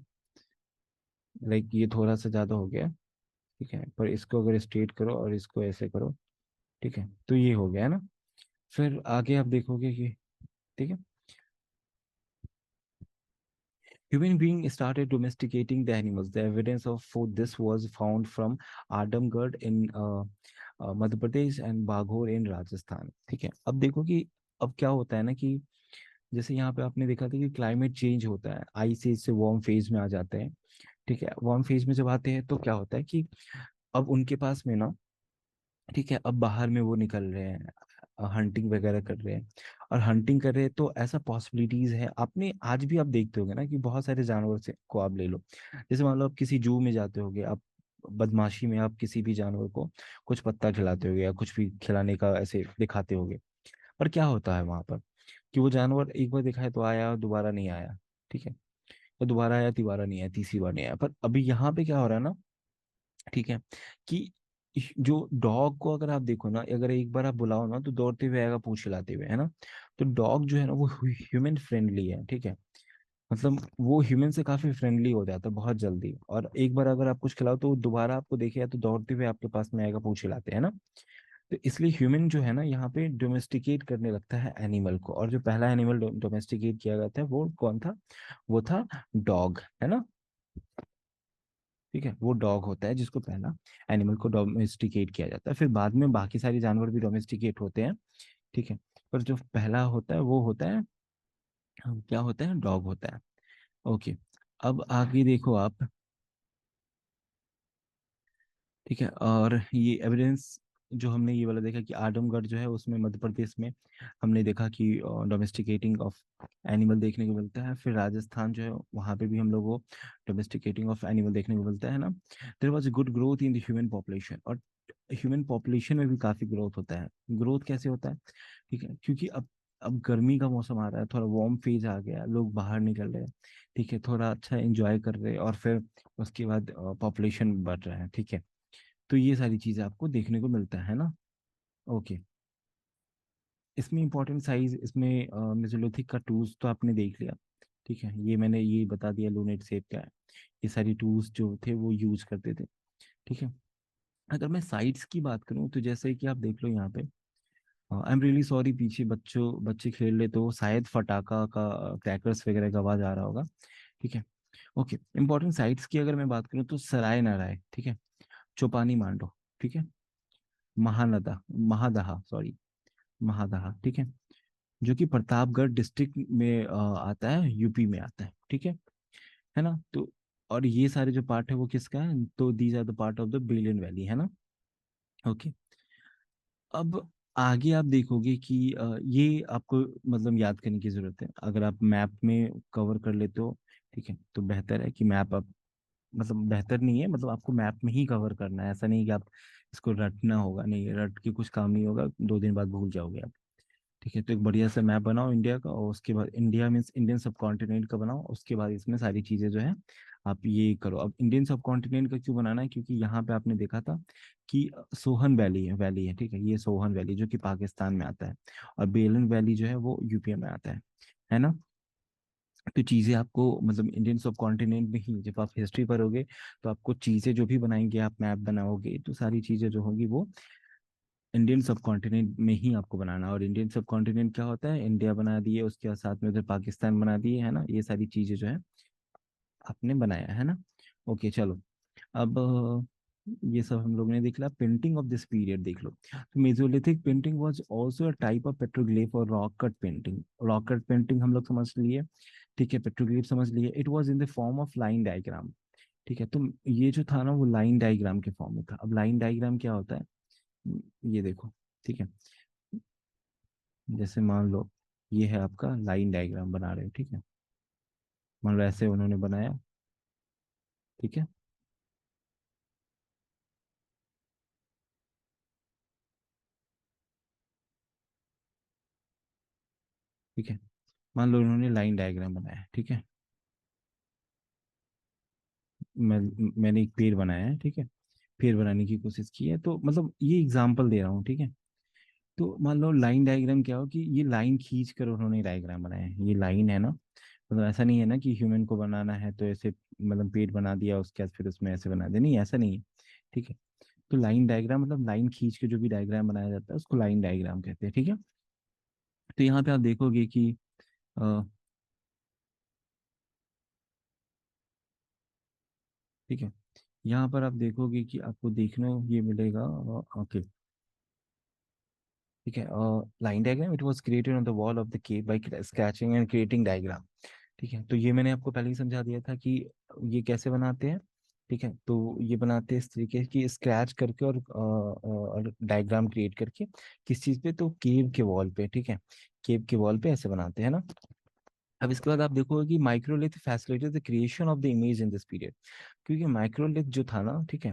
लाइक ये थोड़ा सा ज्यादा हो गया, ठीक है, पर इसको अगर स्ट्रेट करो और इसको ऐसे करो, ठीक है, तो ये हो गया है ना। फिर आगे आप देखोगे कि, ठीक है, human being started domesticating the animals. The evidence of for this was found from Adamgarh in Madhya Pradesh and Baghor in Rajasthan, ठीक है। अब देखो कि अब क्या होता है ना कि जैसे यहाँ पे आपने देखा था कि क्लाइमेट चेंज होता है, आइस एज से वार्म फेज में आ जाते हैं, ठीक है। वार्म फेज में जब आते हैं तो क्या होता है कि अब उनके पास में ना, ठीक है, अब बाहर में वो निकल रहे हैं, हंटिंग वगैरह कर रहे हैं, और हंटिंग कर रहे हैं तो ऐसा पॉसिबिलिटीज है, आपने आज भी आप देखते होगे ना कि बहुत सारे जानवर से को आप ले लो, जैसे मान लो आप किसी जू में जाते होगे, आप बदमाशी में आप किसी भी जानवर को कुछ पत्ता खिलाते होगे या कुछ भी खिलाने का ऐसे दिखाते होगे, पर क्या होता है वहां पर कि वो जानवर एक बार दिखाए तो आया, दोबारा नहीं आया, ठीक है, तो दोबारा आया, तिबारा नहीं आया, तीसरी बार नहीं आया। पर अभी यहाँ पे क्या हो रहा है ना, ठीक है, कि जो डॉग को अगर आप देखो ना, अगर एक बार आप बुलाओ ना तो दौड़ते हुए आएगा पूंछ हिलाते हुए, है ना। तो डॉग जो है ना वो ह्यूमन फ्रेंडली है, ठीक है, मतलब वो ह्यूमन से काफी फ्रेंडली हो जाता है बहुत जल्दी, और एक बार अगर आप कुछ खिलाओ तो वो दोबारा आपको देखेगा तो दौड़ते हुए आपके पास में आएगा पूंछ हिलाते, है ना। तो इसलिए ह्यूमन जो है ना यहाँ पे डोमेस्टिकेट करने लगता है एनिमल को, और जो पहला एनिमल डोमेस्टिकेट किया गया था वो कौन था, वो था डॉग, है ना, ठीक है, वो डॉग होता है जिसको पहला एनिमल को डोमेस्टिकेट किया जाता है, फिर बाद में बाकी सारे जानवर भी डोमेस्टिकेट होते हैं, ठीक है, पर जो पहला होता है वो होता है, क्या होता है, डॉग होता है। ओके, अब आगे देखो आप, ठीक है, और ये एविडेंस जो हमने ये वाला देखा कि आजमगढ़ जो है उसमें मध्य प्रदेश में हमने देखा कि डोमेस्टिकेटिंग ऑफ एनिमल देखने को मिलता है। फिर राजस्थान जो है वहाँ पे भी हम लोग को डोमेस्टिकेटिंग ऑफ एनिमल देखने को मिलता है ना। There was good growth in the human population, और ह्यूमन पॉपुलेशन में भी काफी ग्रोथ होता है। ग्रोथ कैसे होता है? ठीक है, क्योंकि अब गर्मी का मौसम आ रहा है, थोड़ा वार्म फेज आ गया, लोग बाहर निकल रहे हैं, ठीक है, थोड़ा अच्छा एंजॉय कर रहे हैं, और फिर उसके बाद पॉपुलेशन बढ़ रहा है, ठीक है। तो ये सारी चीजें आपको देखने को मिलता है ना। ओके। इसमें इंपॉर्टेंट साइज, इसमें मेसोलिथिक का टूल्स तो आपने देख लिया, ठीक है, ये मैंने ये बता दिया लूनेट शेप क्या है। ये सारी टूल्स जो थे वो यूज करते थे, ठीक है। अगर मैं साइट्स की बात करूं तो जैसे कि आप देख लो यहाँ पे, आई एम रियली सॉरी, पीछे बच्चे खेल रहे तो शायद फटाका का, क्रैकर्स वगैरह का आवाज आ रहा होगा, ठीक है। ओके, इंपॉर्टेंट साइट्स की अगर मैं बात करूँ तो सराय नारायण, ठीक है, चौपानी मांडो, ठीक है, महानदा महादहा सॉरी महादहा, ठीक है, जो कि प्रतापगढ़ डिस्ट्रिक्ट में आता है, यूपी में आता है ना। तो और ये सारे जो पार्ट है वो किसका है? तो these are the part of the Belan valley, है ना। ओके। अब आगे आप देखोगे कि ये आपको मतलब याद करने की जरूरत है। अगर आप मैप में कवर कर लेते हो, ठीक है, तो बेहतर है कि मैप आप, मतलब बेहतर नहीं है, मतलब आपको मैप में ही कवर करना है, ऐसा नहीं कि आप इसको रटना होगा, नहीं, रट के कुछ काम नहीं होगा, 2 दिन बाद भूल जाओगे आप, ठीक है। तो एक बढ़िया सा मैप बनाओ इंडिया का, और उसके बाद इंडिया मीन्स इंडियन सब कॉन्टिनेंट का बनाओ, उसके बाद इसमें सारी चीजें जो है आप ये करो। अब इंडियन सब कॉन्टिनेंट का क्यों बनाना है? क्योंकि यहाँ पे आपने देखा था कि सोहन वैली है, ठीक है, ये सोहन वैली जो कि पाकिस्तान में आता है, और बेलन वैली जो है वो यूपी में आता है ना। तो चीजें आपको मतलब इंडियन सब कॉन्टिनेंट में ही, जब आप हिस्ट्री पढ़ोगे तो आपको चीजें जो भी बनाएंगे, आप मैप बनाओगे, तो सारी चीजें जो होगी वो इंडियन सब कॉन्टिनेंट में ही आपको बनाना। और इंडियन सब कॉन्टिनेंट क्या होता है? इंडिया बना दिए, उसके बाद साथ में उधर पाकिस्तान बना दिए, है ना, ये सारी चीजें जो है आपने बनाया है ना। ओके चलो। अब ये सब हम लोगों ने देख लिया। पेंटिंग ऑफ दिस पीरियड देख लो, तो Mesolithic painting was also a type of petroglyph और rock cut painting. Rock cut painting हम लोग समझ लिए, ठीक है, पेट्रोग्लिफ समझ लिए। It was in the form of line diagram, ठीक है। तो ये जो था ना वो लाइन डायग्राम के फॉर्म में था। अब लाइन डायग्राम क्या होता है, ये देखो, ठीक है, जैसे मान लो ये है आपका लाइन डायग्राम बना रहे हो, ठीक है, मान लो ऐसे उन्होंने बनाया, ठीक है, ठीक है, मान लो उन्होंने लाइन डायग्राम बनाया, ठीक है, मैं मैंने एक पेड़ बनाया है, ठीक है, पेड़ बनाने की कोशिश की है, तो मतलब ये एग्जांपल दे रहा हूँ, ठीक है। तो मान लो लाइन डायग्राम क्या हो कि ये लाइन खींच कर उन्होंने डायग्राम बनाया है, ये लाइन है ना, मतलब ऐसा नहीं है ना कि ह्यूमन को बनाना है तो ऐसे मतलब पेड़ बना दिया, उसके बाद फिर उसमें ऐसे बना दिया, नहीं ऐसा नहीं है, ठीक है। तो लाइन डायग्राम मतलब लाइन खींच के जो भी डायग्राम बनाया जाता है उसको लाइन डायग्राम कहते हैं, ठीक है। तो यहाँ पे आप देखोगे कि अ, ठीक है, यहाँ पर आप देखोगे कि आपको देखने ये मिलेगा, ओके, ठीक है, line diagram it was created on the wall of the cave by sketching and creating diagram, ठीक है। तो ये मैंने आपको पहले ही समझा दिया था कि ये कैसे बनाते हैं, ठीक है। तो ये बनाते हैं इस तरीके की स्क्रैच करके और डायग्राम क्रिएट करके, किस चीज़ पे? तो केव के वॉल पे, ठीक है, केव के वॉल पे ऐसे बनाते हैं ना। अब इसके बाद आप देखोगे कि microlith facilitate the creation of the image in this period, क्योंकि माइक्रोलिथ जो था ना, ठीक है,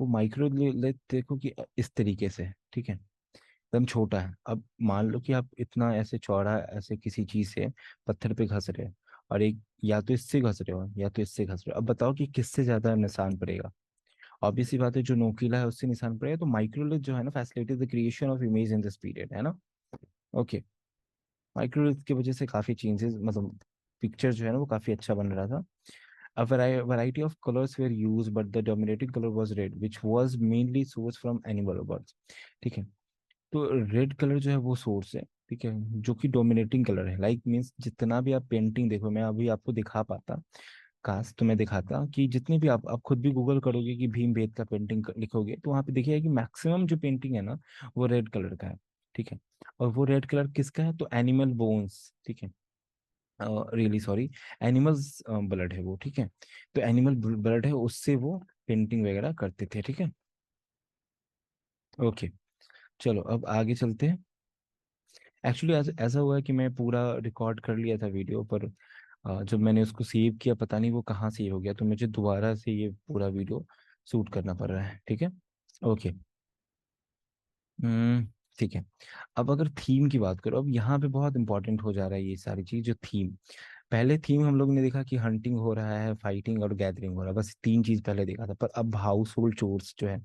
वो माइक्रोलिथ देखो कि इस तरीके से है, ठीक है, एकदम छोटा है। अब मान लो कि आप इतना ऐसे चौड़ा ऐसे किसी चीज से पत्थर पे घस रहे हो, और एक या तो इससे घस रहे हो या तो इससे घस रहे हो, अब बताओ कि किससे ज्यादा निशान पड़ेगा? ऑब्वियस सी बात है, जो नोकीला है उससे निशान पड़ेगा। तो माइक्रोलिथ जो है ना facilitate the creation of image in this period, है ना। ओके, माइक्रोलिथ की वजह से काफी चेंजेस, मतलब पिक्चर जो है ना वो काफी अच्छा बन रहा था। A variety of colors were used, but the dominating color was red, which was mainly sourced from animal or birds. ठीक है, तो रेड कलर जो है वो सोर्स है, ठीक है, जो कि डोमिनेटिंग कलर है। लाइक मीन्स जितना भी आप पेंटिंग देखो, मैं अभी आपको दिखा पाता, काश तो मैं दिखाता कि जितनी भी आप खुद भी गूगल करोगे कि भीमबेद का पेंटिंग लिखोगे, तो वहां पे देखिएगा कि मैक्सिमम जो पेंटिंग है ना वो रेड कलर का है, ठीक है। और वो रेड कलर किसका है? तो एनिमल बोन्स, ठीक है, रियली सॉरी, एनिमल्स ब्लड है वो, ठीक है। तो एनिमल ब्लड है, उससे वो पेंटिंग वगैरह करते थे, ठीक है। ओके। चलो अब आगे चलते हैं। एक्चुअली ऐसा हुआ है कि मैं पूरा रिकॉर्ड कर लिया था वीडियो, पर जब मैंने उसको सेव किया पता नहीं वो कहाँ सेव हो गया, तो मुझे दोबारा से ये पूरा वीडियो शूट करना पड़ रहा है। ठीक है। ओके। हम्म। ठीक है। अब अगर थीम की बात करो, अब यहाँ पे बहुत इंपॉर्टेंट हो जा रहा है ये सारी चीज, जो थीम। पहले थीम हम लोग ने देखा कि हंटिंग हो रहा है, फाइटिंग और गैदरिंग हो रहा है, बस तीन चीज पहले देखा था। पर अब हाउस होल्ड चोर्स जो है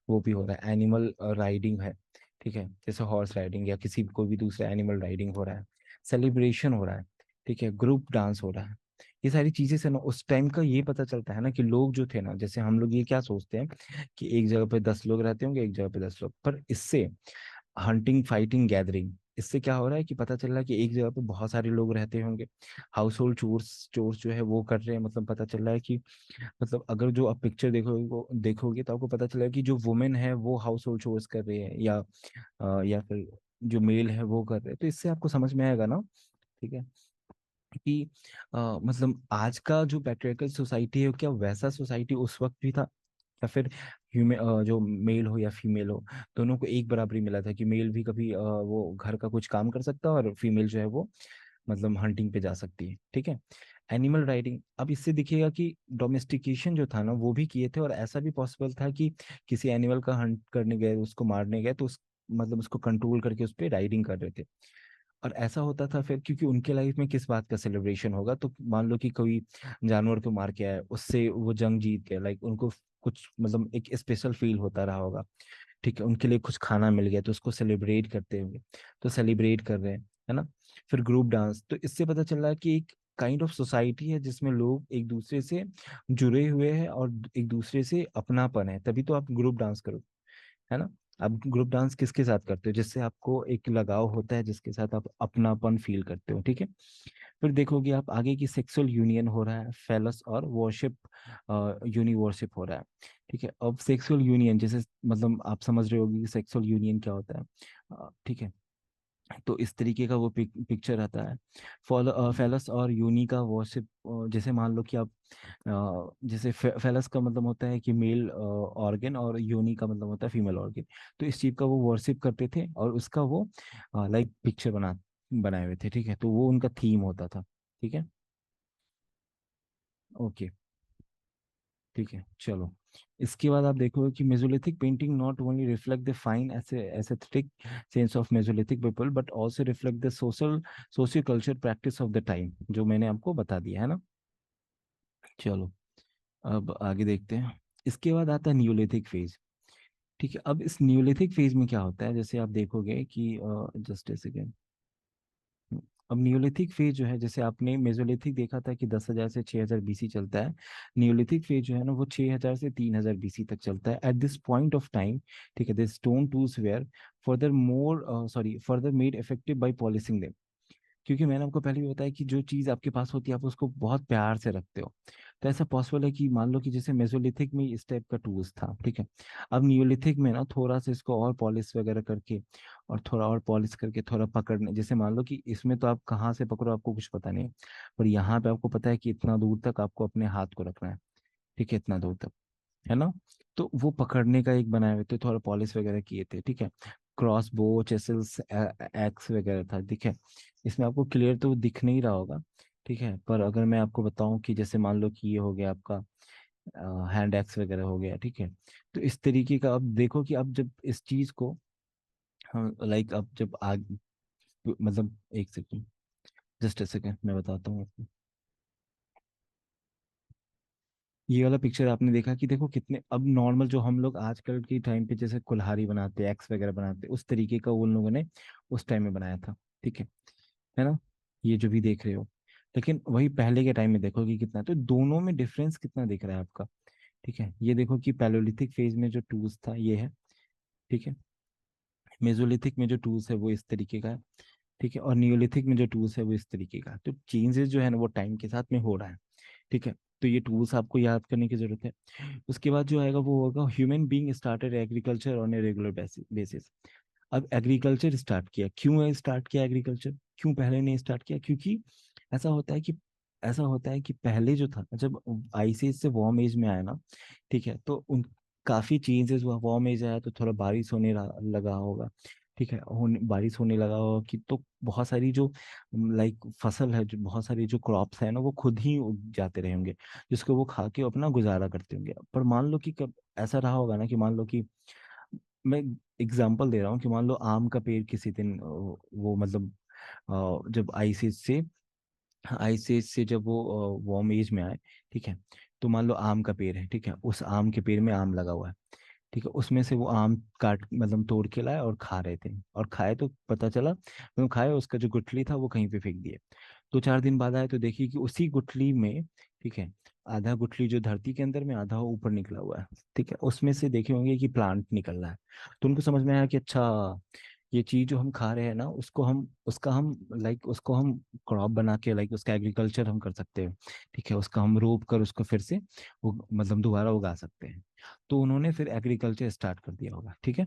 वो भी हो रहा है, एनिमल राइडिंग है। ठीक है, जैसे हॉर्स राइडिंग या किसी कोई भी दूसरा एनिमल राइडिंग हो रहा है, सेलिब्रेशन हो रहा है। ठीक है, ग्रुप डांस हो रहा है। ये सारी चीजें से ना उस टाइम का ये पता चलता है ना कि लोग जो थे ना, जैसे हम लोग ये क्या सोचते हैं कि एक जगह पे 10 लोग रहते होंगे, एक जगह पे 10 लोग, पर इससे हंटिंग फाइटिंग गैदरिंग, इससे क्या हो रहा है कि पता चल रहा है कि एक जगह पे बहुत सारे लोग रहते होंगे। हाउस होल्ड चोर्स चोर्स जो है वो कर रहे हैं, मतलब पता चल रहा है कि, मतलब अगर जो आप पिक्चर देखोगे तो आपको पता चलेगा कि जो वुमेन है वो हाउस होल्ड चोर्स कर रही है, या फिर जो मेल है वो कर रहे हैं। तो इससे आपको समझ में आएगा ना। ठीक है, कि मतलब आज का जो पैट्रियार्कल सोसाइटी है क्या वैसा सोसाइटी उस वक्त भी था, या फिर जो मेल हो या फीमेल हो, दोनों को एक बराबरी मिला था कि मेल भी कभी वो घर का कुछ काम कर सकता है और फीमेल जो है वो मतलब हंटिंग पे जा सकती है। ठीक है। एनिमल राइडिंग, अब इससे दिखेगा कि डोमेस्टिकेशन जो था ना वो भी किए थे, और ऐसा भी पॉसिबल था कि किसी एनिमल का हंट करने गए, उसको मारने गए, तो उस मतलब उसको कंट्रोल करके उस पर राइडिंग कर रहे थे। और ऐसा होता था फिर, क्योंकि उनके लाइफ में किस बात का सेलिब्रेशन होगा, तो मान लो कि कोई जानवर को मार के आया, उससे वो जंग जीत गए, लाइक उनको कुछ मतलब एक स्पेशल फील होता रहा होगा। ठीक है, उनके लिए कुछ खाना मिल गया तो उसको सेलिब्रेट करते हुए, तो सेलिब्रेट कर रहे हैं, है ना। फिर ग्रुप डांस, तो इससे पता चल रहा है कि एक काइंड ऑफ सोसाइटी है जिसमें लोग एक दूसरे से जुड़े हुए हैं और एक दूसरे से अपनापन है, तभी तो आप ग्रुप डांस करो, है ना। आप ग्रुप डांस किसके साथ करते हो, जिससे आपको एक लगाव होता है, जिसके साथ आप अपनापन फील करते हो। ठीक है। फिर देखोगे आप आगे की सेक्सुअल यूनियन हो रहा है, फेलस और वॉरशिप, यूनिवर्शिप हो रहा है। ठीक है, अब सेक्सुअल यूनियन जैसे मतलब आप समझ रहे होगी कि सेक्सुअल यूनियन क्या होता है। ठीक है, तो इस तरीके का वो पिक्चर आता है। फेलस और यूनी का वर्शिप, जैसे मान लो कि आप जैसे फेलस का मतलब होता है कि मेल ऑर्गन, और योनि का मतलब होता है फीमेल ऑर्गन। तो इस चीज का वो वर्शिप करते थे, और उसका वो लाइक पिक्चर बनाए हुए थे। ठीक है, तो वो उनका थीम होता था। ठीक है। ओके। ठीक है, चलो। इसके बाद आप देखोगे कि Mesolithic painting not only reflect the fine aesthetic sense of Mesolithic people, but also reflect the socio culture practice of the time, जो मैंने आपको बता दिया है ना। चलो अब आगे देखते हैं। इसके बाद आता है न्यूलिथिक फेज। ठीक है, अब इस न्यूलिथिक फेज में क्या होता है, जैसे आप देखोगे कि जस्ट ए सेकेंड। अब न्यूलिथिक फेज जो है, जैसे आपने मेसोलिथिक देखा था कि 10,000 से 6,000 बीसी चलता है, न्यूलिथिक फेज जो है ना वो 6,000 से 3,000 बीसी तक चलता है। At this point of time, ठीक है, the stone tools were further made effective by polishing. क्योंकि मैंने आपको पहले भी बताया कि जो चीज़ आपके पास होती है आप उसको बहुत प्यार से रखते हो। तो ऐसा पॉसिबल है कि मान लो कि जैसे मेसोलिथिक में इस टाइप का टूल्स था, ठीक है, अब नियोलिथिक में ना थोड़ा सा इसको और पॉलिश वगैरह करके, और थोड़ा और पॉलिश करके थोड़ा पकड़ने, जैसे मान लो कि इसमें तो आप कहाँ से पकड़ो आपको कुछ पता नहीं है, पर यहाँ पे आपको पता है कि इतना दूर तक आपको अपने हाथ को रखना है। ठीक है, इतना दूर तक, है ना। तो वो पकड़ने का एक बनाए हुए थे, थोड़ा पॉलिश वगैरह किए थे। ठीक है, क्रॉस बो चेसल्स एक्स वगैरह था। ठीक है, इसमें आपको क्लियर तो दिख नहीं रहा होगा। ठीक है, पर अगर मैं आपको बताऊं कि जैसे मान लो कि ये हो गया आपका हैंड एक्स वगैरह हो गया। ठीक है, तो इस तरीके का अब देखो कि अब जब इस चीज को हम लाइक अब जब आग, मतलब एक सेकंड, जस्ट ए सेकंड मैं बताता हूँ आपको। ये वाला पिक्चर आपने देखा कि देखो कितने अब नॉर्मल जो हम लोग आजकल के टाइम पे जैसे कुल्हाड़ी बनाते हैं, एक्स वगैरह बनाते हैं, उस तरीके का उन लोगों ने उस टाइम में बनाया था। ठीक है ना, ये जो भी देख रहे हो। लेकिन वही पहले के टाइम में देखो कि कितना, तो दोनों में डिफरेंस कितना दिख रहा है आपका। ठीक है, ये देखो कि पैलोलिथिक फेज में जो टूल्स था ये है। ठीक है, मेसोलिथिक में जो टूल्स है वो इस तरीके का है। ठीक है, और नियोलिथिक में जो टूल्स है वो इस तरीके का है। तो चेंजेस जो है ना वो टाइम के साथ में हो रहा है। ठीक है, तो ये टूल्स आपको याद करने की जरूरत है। उसके बाद जो आएगा वो होगा human being started agriculture on a regular basis. अब एग्रीकल्चर स्टार्ट किया, क्यों स्टार्ट किया एग्रीकल्चर, क्यों पहले नहीं स्टार्ट किया, क्योंकि ऐसा होता है कि ऐसा होता है कि पहले जो था जब आइस एज से वार्म एज में आया ना, ठीक है, तो उन काफ़ी चेंजेस हुआ, वार्म एज आया तो थोड़ा बारिश होने लगा होगा, ठीक है, हुआ तो थोड़ा बारिश होने लगा होगा, ठीक है, बारिश होने लगा होगा कि तो बहुत सारी जो लाइक फसल है, जो बहुत सारी जो क्रॉप्स है ना वो खुद ही उग जाते रहेंगे, जिसको वो खा के अपना गुजारा करते होंगे। पर मान लो कि कब ऐसा रहा होगा ना कि मान लो कि मैं एग्जांपल दे रहा हूँ कि मान लो आम का पेड़ किसी दिन वो मतलब जब आइस एज से जब वो वार्म एज में आए, ठीक है, तो मान लो आम का पेड़ है, ठीक है, उस आम के पेड़ में आम लगा हुआ है, ठीक है, उसमें से वो आम काट मतलब तोड़ के लाए और खा रहे थे, और खाए तो पता चला मतलब खाए, उसका जो गुठली था वो कहीं पे फेंक दिए। 2-4 दिन बाद आए तो देखिए कि उसी गुठली में, ठीक है, आधा गुठली जो धरती के अंदर में, आधा वो ऊपर निकला हुआ है, ठीक है, उसमें से देखे होंगे कि प्लांट निकल रहा है। तो उनको समझ में आया कि अच्छा, ये चीज जो हम खा रहे हैं ना उसको हम क्रॉप बना के लाइक उसका एग्रीकल्चर हम कर सकते हैं, ठीक है, उसका हम रोप कर उसको फिर से वो मतलब दोबारा उगा सकते हैं। तो उन्होंने फिर एग्रीकल्चर स्टार्ट कर दिया होगा, ठीक है।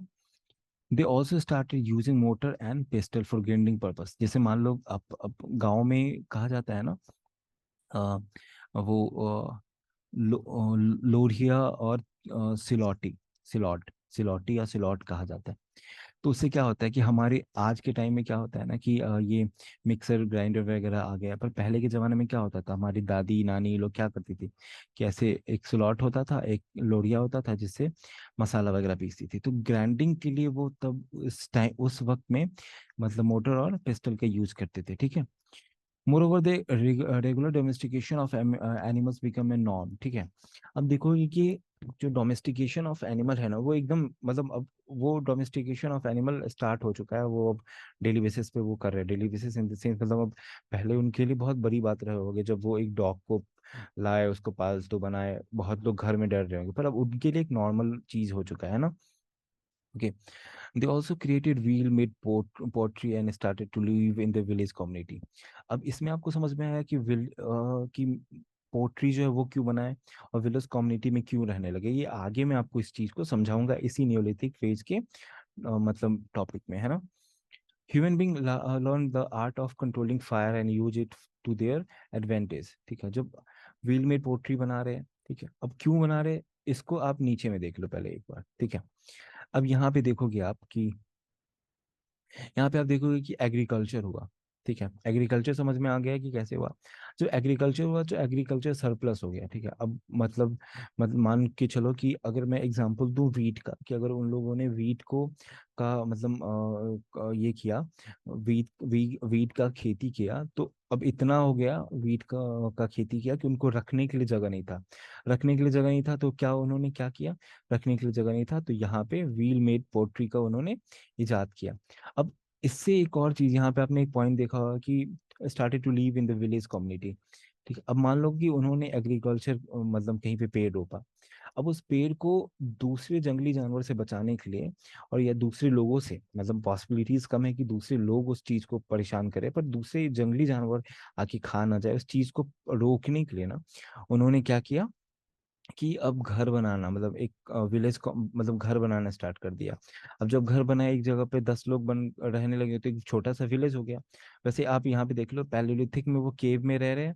They also started using motor and pastel for grinding purpose. जैसे मान लो अब गाँव में कहा जाता है ना, अ, वो लोरिया और सिलौटी, सिलौटी या सिलौट कहा जाता है। तो उससे क्या होता है कि हमारे आज के टाइम में क्या होता है ना कि ये मिक्सर ग्राइंडर वगैरह आ गया, पर पहले के ज़माने में क्या होता था, हमारी दादी नानी लोग क्या करती थी कि ऐसे एक सिलौट होता था, एक लोरिया होता था जिससे मसाला वगैरह पीसती थी। तो ग्राइंडिंग के लिए वो तब उस टाइम उस वक्त में मतलब मोटर और पिस्टल का यूज करते थे, ठीक है। More the regular domestication of animals become a norm, ठीक है। अब देखो ये कि जो डोमेस्टिकेशन ऑफ एनिमल है ना वो एकदम मतलब अब वो डोमेस्टिकेशन ऑफ एनिमल स्टार्ट हो चुका है, वो अब डेली बेसिस पे वो कर रहे हैं, daily basis in the sense मतलब अब पहले उनके लिए बहुत बड़ी बात रहे होगी जब वो एक डॉग को लाए, उसको पालतू बनाए, बहुत लोग घर में डर रहे होंगे, पर अब उनके लिए एक नॉर्मल चीज हो चुका है ना। Okay, they also created wheel-made pottery and started to live in the village community। अब इसमें आपको समझ में आया कि कि पोट्री जो है वो क्यों बनाए और विलेज कम्युनिटी में क्यों रहने लगे। ये आगे मैं आपको इस चीज को समझाऊंगा इसी नियोलिथिक फेज के मतलब टॉपिक में, है ना। Human being learn the art of controlling fire and use it to their advantage, ठीक है। जब व्हील मेड पोट्री बना रहे हैं, ठीक है, अब क्यों बना रहे हैं, इसको आप नीचे में देख लो पहले एक बार, ठीक है। अब यहाँ पे देखोगे आप कि यहाँ पे आप देखोगे कि एग्रीकल्चर हुआ, ठीक है, एग्रीकल्चर समझ में आ गया है कि कैसे हुआ। जो एग्रीकल्चर हुआ, जो एग्रीकल्चर सरप्लस हो गया, ठीक है। अब मतलब मान के चलो कि अगर मैं एग्जांपल दूं वीट का, कि अगर उन लोगों ने वीट को का मतलब ये किया, वीट का खेती किया, तो अब इतना हो गया वीट का खेती किया कि उनको रखने के लिए जगह नहीं था। रखने के लिए जगह नहीं था तो क्या उन्होंने क्या किया, रखने के लिए जगह नहीं था तो यहाँ पे व्हील मेड पोट्री का उन्होंने इजाद किया। अब इससे एक और चीज यहाँ पे आपने एक पॉइंट देखा होगा कि started to live in the village community, ठीक है। अब मान लो कि उन्होंने एग्रीकल्चर मतलब कहीं पे पेड़ रोपा, अब उस पेड़ को दूसरे जंगली जानवर से बचाने के लिए और या दूसरे लोगों से मतलब पॉसिबिलिटीज कम है कि दूसरे लोग उस चीज को परेशान करें, पर दूसरे जंगली जानवर आके खा ना जाए, उस चीज को रोकने के लिए ना उन्होंने क्या किया कि अब घर बनाना मतलब एक विलेज को मतलब घर बनाना स्टार्ट कर दिया। अब जब घर बनाए एक जगह पे 10 लोग बन रहने लगे तो एक छोटा सा विलेज हो गया। वैसे आप यहाँ पे देख लो पैलियोलिथिक में वो केव में रह रहे हैं,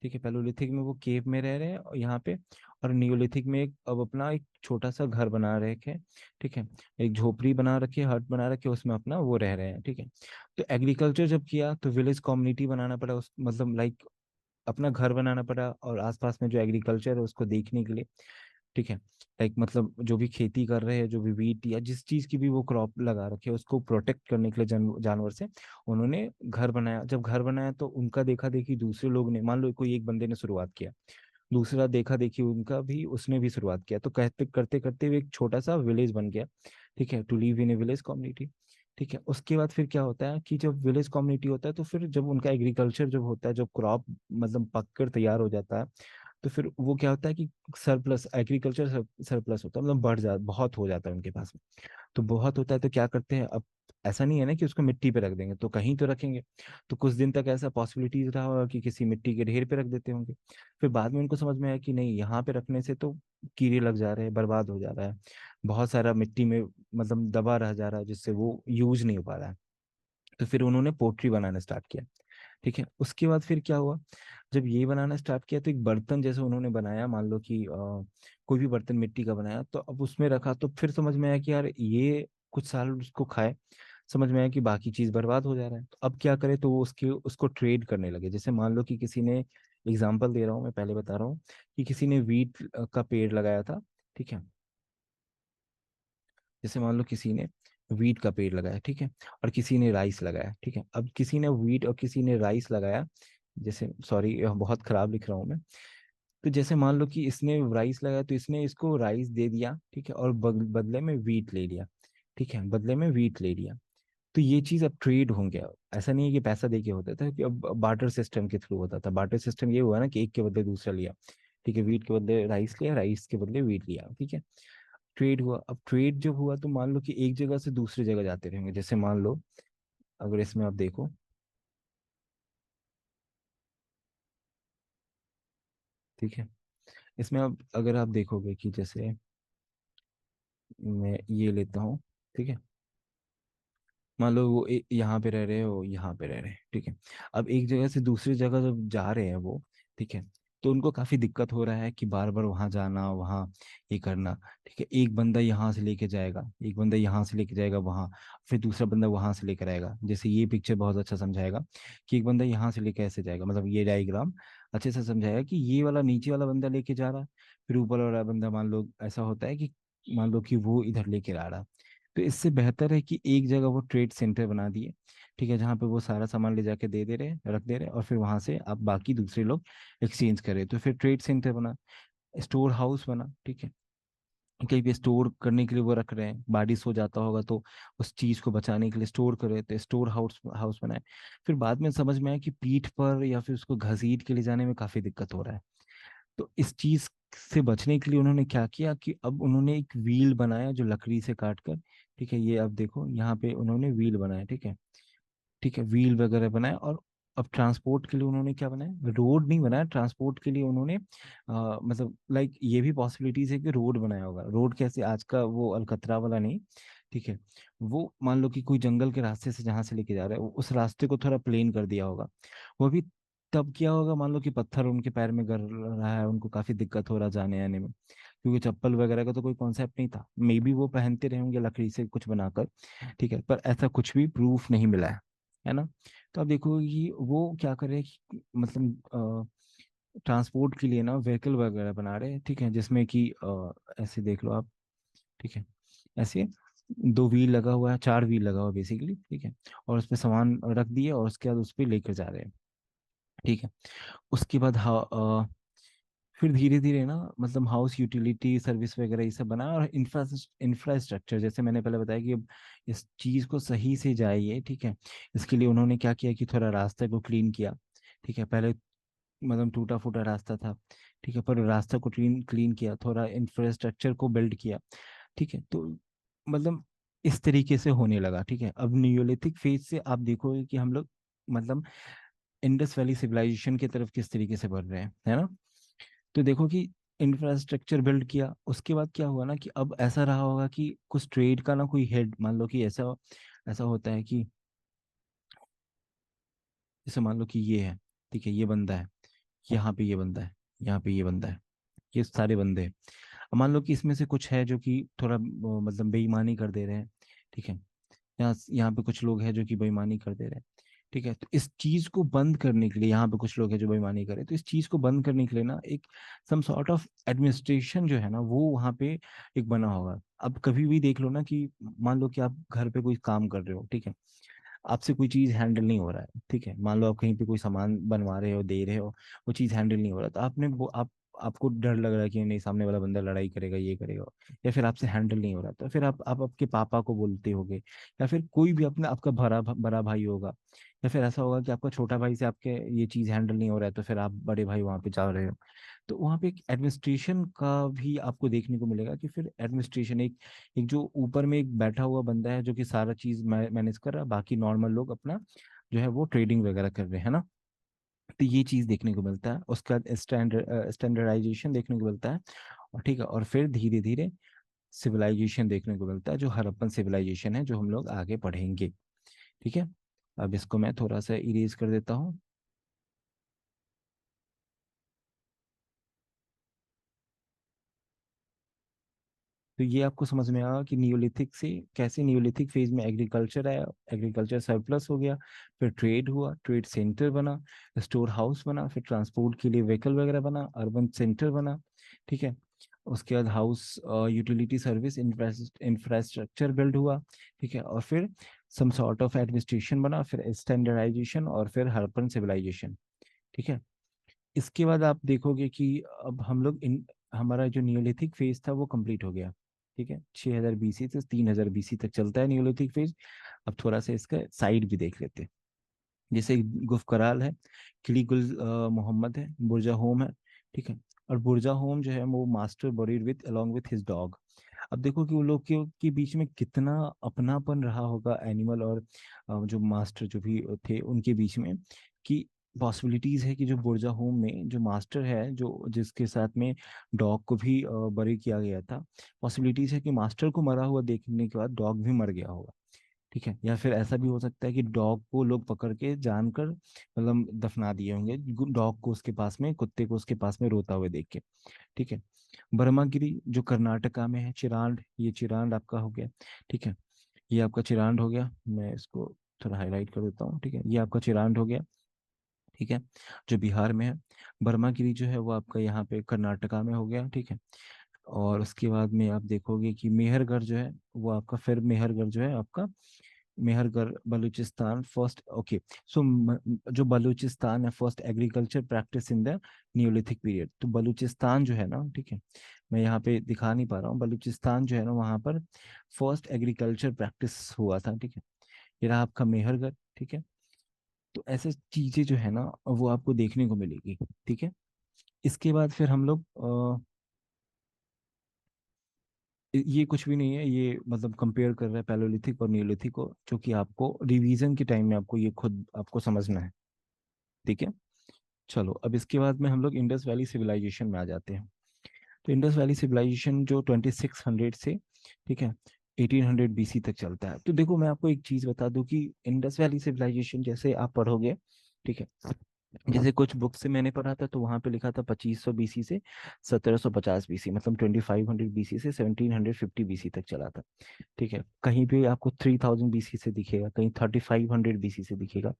ठीक है, पैलियोलिथिक में वो केव में रह रहे हैं और यहाँ पे, और नियोलिथिक में एक अब अपना एक छोटा सा घर बना रखे हैं, ठीक है, एक झोपड़ी बना रखी है, हट बना रखी है, उसमें अपना वो रह रहे हैं, ठीक है। तो एग्रीकल्चर जब किया तो विलेज कम्युनिटी बनाना पड़ा, उस मतलब लाइक अपना घर बनाना पड़ा और आसपास में जो एग्रीकल्चर है उसको देखने के लिए, ठीक है, लाइक मतलब जो भी खेती कर रहे हैं, जो भी वीट या जिस चीज की भी वो क्रॉप लगा रखे है उसको प्रोटेक्ट करने के लिए जानवर से उन्होंने घर बनाया। जब घर बनाया तो उनका देखा देखी दूसरे लोग ने, मान लो कोई एक बंदे ने शुरुआत किया, दूसरा देखा देखी उनका भी उसने भी शुरुआत किया, तो कहते करते करते हुए एक छोटा सा विलेज बन गया, ठीक है, to live in a village community, ठीक है। उसके बाद फिर क्या होता है कि जब विलेज कम्युनिटी होता है तो फिर जब उनका एग्रीकल्चर जब होता है, जब क्रॉप मतलब पक कर तैयार हो जाता है, तो फिर वो क्या होता है कि सरप्लस एग्रीकल्चर सरप्लस होता है, मतलब बढ़ जा बहुत हो जाता है उनके पास में। तो बहुत होता है तो क्या करते हैं, अब ऐसा नहीं है ना कि उसको मिट्टी पे रख देंगे, तो कहीं तो रखेंगे। तो कुछ दिन तक ऐसा पॉसिबिलिटीज रहा होगा कि किसी मिट्टी के ढेर पे रख देते होंगे। फिर बाद में उनको समझ में आया कि नहीं, यहाँ पे रखने से तो कीड़े लग जा रहे हैं, बर्बाद हो जा रहा है, बहुत सारा मिट्टी में मतलब दबा रह जा रहा है जिससे वो यूज नहीं हो पा रहा है। तो फिर उन्होंने पोट्री बनाना स्टार्ट किया, ठीक है। उसके बाद फिर क्या हुआ, जब ये बनाना स्टार्ट किया तो एक बर्तन जैसे उन्होंने बनाया, मान लो कि कोई भी बर्तन मिट्टी का बनाया, तो अब उसमें रखा, तो फिर समझ में आया कि यार ये कुछ साल उसको खाए, समझ में आया कि बाकी चीज बर्बाद हो जा रहा है, तो अब क्या करे, तो वो उसके उसको ट्रेड करने लगे। जैसे मान लो कि किसी ने, एग्जाम्पल दे रहा हूँ मैं, पहले बता रहा हूँ कि किसी ने वीट का पेड़ लगाया था, ठीक है। जैसे मान लो किसी ने वीट का पेड़ लगाया, ठीक है, और किसी ने राइस लगाया, ठीक है। अब किसी ने वीट और किसी ने राइस लगाया, जैसे सॉरी बहुत खराब लिख रहा हूँ मैं। तो जैसे मान लो कि इसने राइस लगाया, तो इसने इसको राइस दे दिया, ठीक है, और बदले में वीट ले लिया, ठीक है, बदले में वीट ले लिया। तो ये चीज अब ट्रेड हो गया। ऐसा नहीं है कि पैसा दे के होता था, कि अब बार्टर सिस्टम के थ्रू होता था। बार्टर सिस्टम ये हुआ ना कि एक के बदले दूसरा लिया, ठीक है, वीट के बदले राइस लिया, राइस के बदले वीट लिया, ठीक है। ट्रेड हुआ। अब ट्रेड जब हुआ तो मान लो कि एक जगह से दूसरी जगह जाते रहेंगे। जैसे मान लो, अगर इसमें आप देखो, ठीक है, इसमें आप अगर आप देखोगे कि जैसे मैं ये लेता हूँ, ठीक है, मान लो वो यहाँ पे रह रहे हो, यहाँ पे रह रहे हैं, ठीक है। अब एक जगह से दूसरी जगह जब जा रहे हैं वो, ठीक है, तो उनको काफी दिक्कत हो रहा है कि बार बार वहां जाना, वहां ये करना, ठीक है। एक बंदा यहाँ से लेके जाएगा, एक बंदा यहाँ से लेके जाएगा वहां, फिर दूसरा बंदा वहां से लेकर आएगा। जैसे ये पिक्चर बहुत अच्छा समझाएगा कि एक बंदा यहाँ से लेके ऐसे जाएगा, मतलब ये डायग्राम अच्छे से समझाएगा कि ये वाला नीचे वाला बंदा लेके जा रहा है, फिर ऊपर वाला बंदा, मान लो ऐसा होता है कि मान लो कि वो इधर लेके आ रहा है। तो इससे बेहतर है कि एक जगह वो ट्रेड सेंटर बना दिए, ठीक है, जहाँ पे वो सारा सामान ले जाके दे दे रहे, रख दे रहे, और फिर वहां से आप बाकी दूसरे लोग एक्सचेंज करें। तो फिर ट्रेड सेंटर बना, स्टोर हाउस बना, ठीक है। कहीं पे स्टोर करने के लिए वो रख रहे हैं, बारिश हो जाता होगा तो उस चीज को बचाने के लिए स्टोर करे, तो स्टोर हाउस हाउस बनाए। फिर बाद में समझ में आया कि पीठ पर या फिर उसको घसीट के ले जाने में काफी दिक्कत हो रहा है। तो इस चीज से बचने के लिए उन्होंने क्या किया कि अब उन्होंने एक व्हील बनाया जो लकड़ी से काट कर, ठीक है, ये अब देखो यहाँ पे उन्होंने व्हील बनाया, ठीक है, ठीक है, व्हील वगैरह बनाया। और अब ट्रांसपोर्ट के लिए उन्होंने क्या बनाया, रोड नहीं बनाया, ट्रांसपोर्ट के लिए उन्होंने मतलब लाइक ये भी पॉसिबिलिटीज है कि रोड बनाया होगा। रोड कैसे, आज का वो अलकतरा वाला नहीं, ठीक है, वो मान लो कि कोई जंगल के रास्ते से जहाँ से लेके जा रहा है, उस रास्ते को थोड़ा प्लेन कर दिया होगा। वो भी तब किया होगा, मान लो कि पत्थर उनके पैर में गर रहा है, उनको काफी दिक्कत हो रहा है जाने आने में, क्योंकि चप्पल वगैरह का तो कोई कॉन्सेप्ट नहीं था। मे बी वो पहनते रहे होंगे लकड़ी से कुछ बनाकर, ठीक है, पर ऐसा कुछ भी प्रूफ नहीं मिला है ना। तो आप देखो कि वो क्या कर रहे हैं कि मतलब ट्रांसपोर्ट के लिए ना व्हीकल वगैरह बना रहे हैं, ठीक है, जिसमें कि ऐसे देख लो आप, ठीक है, ऐसे दो व्हील लगा हुआ है, चार व्हील लगा हुआ है बेसिकली, ठीक है, और उसपे सामान रख दिए और उसके बाद उस पे लेकर जा रहे हैं, ठीक है। उसके बाद फिर धीरे धीरे ना, मतलब हाउस यूटिलिटी सर्विस वगैरह ये सब बना, और इंफ्रास्ट्रक्चर जैसे मैंने पहले बताया कि अब इस चीज को सही से जाइए, ठीक है। इसके लिए उन्होंने क्या किया कि थोड़ा रास्ते को क्लीन किया, ठीक है। पहले मतलब टूटा फूटा रास्ता था, ठीक है, पर रास्ता को क्लीन क्लीन किया, थोड़ा इंफ्रास्ट्रक्चर को बिल्ड किया, ठीक है। तो मतलब इस तरीके से होने लगा, ठीक है। अब नियोलिथिक फेज से आप देखोगे कि हम लोग मतलब इंडस वैली सिविलाइजेशन की तरफ किस तरीके से बढ़ रहे हैं, है ना। तो देखो कि इंफ्रास्ट्रक्चर बिल्ड किया, उसके बाद क्या हुआ ना कि अब ऐसा रहा होगा कि कुछ ट्रेड का ना कोई हेड, मान लो कि ऐसा ऐसा होता है कि जैसे मान लो कि ये है, ठीक है, ये बंदा है, यहाँ पे ये बंदा है, यहाँ पे ये बंदा है, ये सारे बंदे हैं। अब मान लो कि इसमें से कुछ है जो कि थोड़ा मतलब बेईमानी कर दे रहे हैं, ठीक है। यहाँ यहाँ पे कुछ लोग हैं जो कि बेईमानी कर दे रहे हैं, ठीक है। तो इस चीज को बंद करने के लिए, यहाँ पे कुछ लोग हैं जो बेईमानी करे, तो इस चीज को बंद करने के लिए ना एक सम सॉर्ट ऑफ एडमिनिस्ट्रेशन जो है ना वो वहाँ पे एक बना होगा। अब कभी भी देख लो ना कि मान लो कि आप घर पे कोई काम कर रहे हो, ठीक है, आपसे कोई चीज हैंडल नहीं हो रहा है, ठीक है, मान लो आप कहीं पे कोई सामान बनवा रहे हो, दे रहे हो, वो चीज हैंडल नहीं हो रहा, तो आपने वो आप आपको डर लग रहा है कि नहीं सामने वाला बंदा लड़ाई करेगा, ये करेगा, या फिर आपसे हैंडल नहीं हो रहा, तो फिर आप आपके पापा को बोलते होगे, या फिर कोई भी अपना आपका बड़ा बड़ा भाई होगा, या फिर ऐसा होगा कि आपका छोटा भाई से आपके ये चीज हैंडल नहीं हो रहा है, तो फिर आप बड़े भाई वहां पे जा रहे हो। तो वहाँ पे एक एडमिनिस्ट्रेशन का भी आपको देखने को मिलेगा कि फिर एडमिनिस्ट्रेशन एक एक जो ऊपर में एक बैठा हुआ बंदा है जो कि सारा चीज मैनेज कर रहा है, बाकी नॉर्मल लोग अपना जो है वो ट्रेडिंग वगैरह कर रहे हैं ना। तो ये चीज देखने को मिलता है, उसका स्टैंडर्डाइजेशन देखने को मिलता है, और ठीक है, और फिर धीरे धीरे सिविलाइजेशन देखने को मिलता है, जो हड़प्पन सिविलाइजेशन है, जो हम लोग आगे पढ़ेंगे, ठीक है। अब इसको मैं थोड़ा सा इरेज कर देता हूँ। तो ये आपको समझ में आया कि नियोलिथिक से कैसे नियोलिथिक फेज में एग्रीकल्चर आया, एग्रीकल्चर सरप्लस हो गया, फिर ट्रेड हुआ, ट्रेड सेंटर बना, स्टोर हाउस बना, फिर ट्रांसपोर्ट के लिए व्हीकल वगैरह बना, अर्बन सेंटर बना, ठीक है। उसके बाद house utility service infrastructure build हुआ, ठीक है। और फिर सम सॉर्ट ऑफ एडमिनिस्ट्रेशन बना, फिर स्टैंडर्डाइजेशन, और फिर हड़प्पन सिविलाइजेशन, ठीक है। इसके बाद आप देखोगे कि अब हम लोग इन हमारा जो नियोलिथिक फेज था वो कंप्लीट हो गया, ठीक है। 6000 बीसी से 3000 बीसी तक चलता है नियोलिथिक फेज। अब थोड़ा सा इसका साइड भी देख लेते हैं। जैसे गुफ कराल है, किलीगुल मोहम्मद है, बुरजा होम है, ठीक है। और बुरजा होम जो है वो master buried with along with his dog. अब देखो कि वो लोग के बीच में कितना अपनापन रहा होगा एनिमल और जो मास्टर जो भी थे उनके बीच में, कि पॉसिबिलिटीज है कि जो बुरजा होम में जो मास्टर है जो जिसके साथ में डॉग को भी बरी किया गया था, पॉसिबिलिटीज है कि मास्टर को मरा हुआ देखने के बाद डॉग भी मर गया होगा, ठीक है। या फिर ऐसा भी हो सकता है कि डॉग को लोग पकड़ के जानकर मतलब दफना दिए होंगे, डॉग को उसके पास में, कुत्ते को उसके पास में रोता हुए देख के, ठीक है। ब्रह्मागिरी जो कर्नाटका में है, चिरांड, ये चिरांड आपका हो गया, ठीक है। ये आपका चिरांड हो गया, मैं इसको थोड़ा हाईलाइट कर देता हूँ, ठीक है। ये आपका चिरांड हो गया, ठीक है, जो बिहार में है। ब्रह्मागिरी जो है वो आपका यहाँ पे कर्नाटका में हो गया, ठीक है। और उसके बाद में आप देखोगे कि मेहरगढ़ जो है वो आपका, फिर मेहरगढ़ जो है आपका, मेहरगढ़ बलूचिस्तान फर्स्ट, ओके। सो जो बलूचिस्तान है first agriculture practice in the Neolithic period, तो बलूचिस्तान जो है ना, ठीक है, मैं यहाँ पे दिखा नहीं पा रहा हूँ, बलूचिस्तान जो है ना वहाँ पर फर्स्ट एग्रीकल्चर प्रैक्टिस हुआ था, ठीक है। ये रहा आपका मेहरगढ़, ठीक है। तो ऐसे चीजें जो है ना वो आपको देखने को मिलेगी, ठीक है। इसके बाद फिर हम लोग ये कुछ भी नहीं है, ये मतलब कंपेयर कर रहा है पैलोलिथिक और नियोलिथिक को, जो कि आपको रिवीजन के टाइम में आपको ये खुद आपको समझना है, ठीक है। चलो अब इसके बाद में हम लोग इंडस वैली सिविलाइजेशन में आ जाते हैं। तो इंडस वैली सिविलाइजेशन जो 2600 से, ठीक है, 1800 बीसी तक चलता है। तो देखो मैं आपको एक चीज बता दूं कि इंडस वैली सिविलाइजेशन जैसे आप पढ़ोगे, ठीक है, जैसे कुछ बुक से मैंने पढ़ा था तो वहां पे लिखा था 2500 बीसी से 1750 बीसी, मतलब 2500 बीसी से 1750 बीसी तक चला था, ठीक है। कहीं भी आपको 3000 बीसी से दिखेगा, कहीं 3500 बीसी से दिखेगा,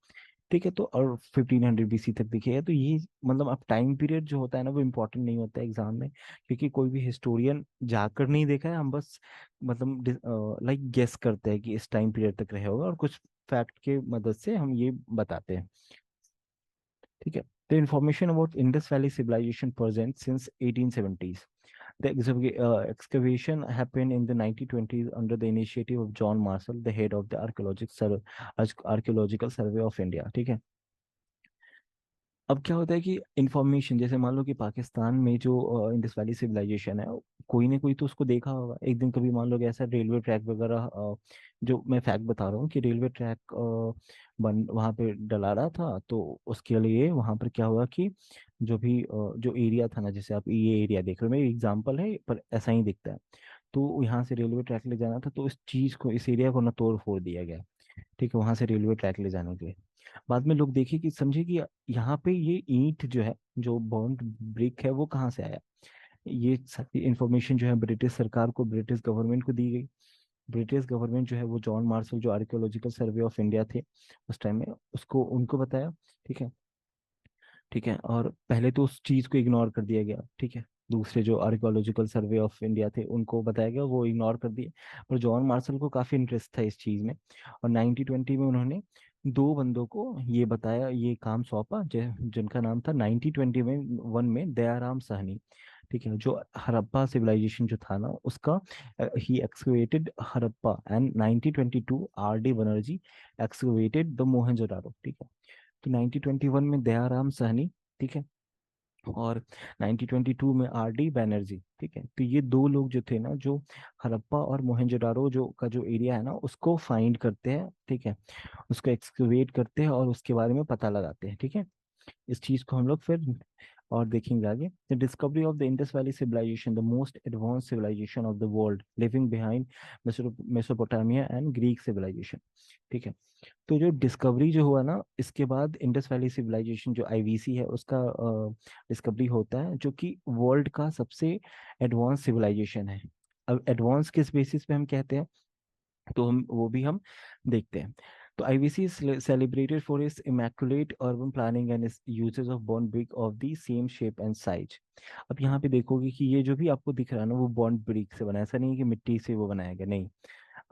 ठीक है। तो और 1500 बीसी तक दिखेगा। तो ये मतलब अब टाइम पीरियड जो होता है ना वो इम्पोर्टेंट नहीं होता है एग्जाम में, क्योंकि कोई भी हिस्टोरियन जाकर नहीं देखा है, हम बस मतलब लाइक गेस करते हैं कि इस टाइम पीरियड तक रहे होगा, और कुछ फैक्ट के मदद से हम ये बताते हैं, ठीक है। The information about Indus Valley civilization present since 1870s. The excavation happened in the 1920s under the initiative of John Marshall, the head of the Archaeological Survey of India, ठीक है। अब क्या होता है कि इंफॉर्मेशन, जैसे मान लो कि पाकिस्तान में जो इंडस वैली सिविलाइजेशन है, कोई ना कोई तो उसको देखा होगा एक दिन, कभी मान लो कि ऐसा रेलवे ट्रैक वगैरह, जो मैं फैक्ट बता रहा हूँ कि रेलवे ट्रैक बन वहाँ पे डला रहा था, तो उसके लिए वहाँ पर क्या हुआ कि जो भी जो एरिया था ना, जैसे आप ये एरिया देख रहे हो, मेरी एग्जाम्पल है पर ऐसा ही दिखता है। तो यहाँ से रेलवे ट्रैक ले जाना था, तो इस चीज को, इस एरिया को ना तोड़ फोड़ दिया गया, ठीक है, वहां से रेलवे ट्रैक ले जाने के लिए। बाद में लोग देखे कि समझे कि यहाँ पे ये ईंट जो है, जो बॉन्ड ब्रिक है, वो कहाँ से आया। ये सारी इंफॉर्मेशन जो है ब्रिटिश सरकार को, ब्रिटिश गवर्नमेंट को दी गई। ब्रिटिश गवर्नमेंट जो है वो जॉन मार्शल जो आर्कियोलॉजिकल सर्वे ऑफ इंडिया थे उस टाइम में, उसको उनको बताया, ठीक है, ठीक है। और पहले तो उस चीज को इग्नोर कर दिया गया, ठीक है। दूसरे जो आर्कियोलॉजिकल सर्वे ऑफ इंडिया थे उनको बताया गया, वो इग्नोर कर दिए। पर जॉन मार्शल को काफी इंटरेस्ट था इस चीज में, और 1920 में उन्होंने दो बंदों को ये बताया, ये काम सौंपा, जिनका नाम था 1920 में वन में दयाराम साहनी, ठीक है, जो हड़प्पा सिविलाइजेशन जो था ना उसका, he excavated Harappa, and 1922 R D Banerjee excavated the Mohenjodaro, ठीक है। तो 1921 में दयाराम साहनी, ठीक है, और 1922 में आर डी बैनर्जी, ठीक है। तो ये दो लोग जो थे ना, जो हड़प्पा और मोहनजोदारो जो का जो एरिया है ना उसको फाइंड करते हैं, ठीक है, उसको एक्सकवेट करते हैं और उसके बारे में पता लगाते हैं, ठीक है। इस चीज को हम लोग फिर और देखेंगे आगे। The discovery of the Indus valley civilisation, the most advance civilisation of the world, living behind Mesopotamia and Greek civilisation, ठीक है। तो जो डिस्कवरी जो हुआ ना इसके बाद, इंडस वैली सिविलाइजेशन जो आईवीसी है उसका डिस्कवरी होता है, जो कि वर्ल्ड का सबसे एडवांस सिविलाइजेशन है, अब एडवांस किस बेसिस पे हम कहते हैं, तो हम वो भी हम देखते हैं। तो IVC is celebrated for its immaculate urban planning and it's uses of bond brick of the same shape and size. अब यहाँ पे देखोगे कि ये जो भी आपको दिख रहा है ना, वो बॉन्ड ब्रिक से बना है। ऐसा नहीं है कि मिट्टी से वो बनाया गया, नहीं।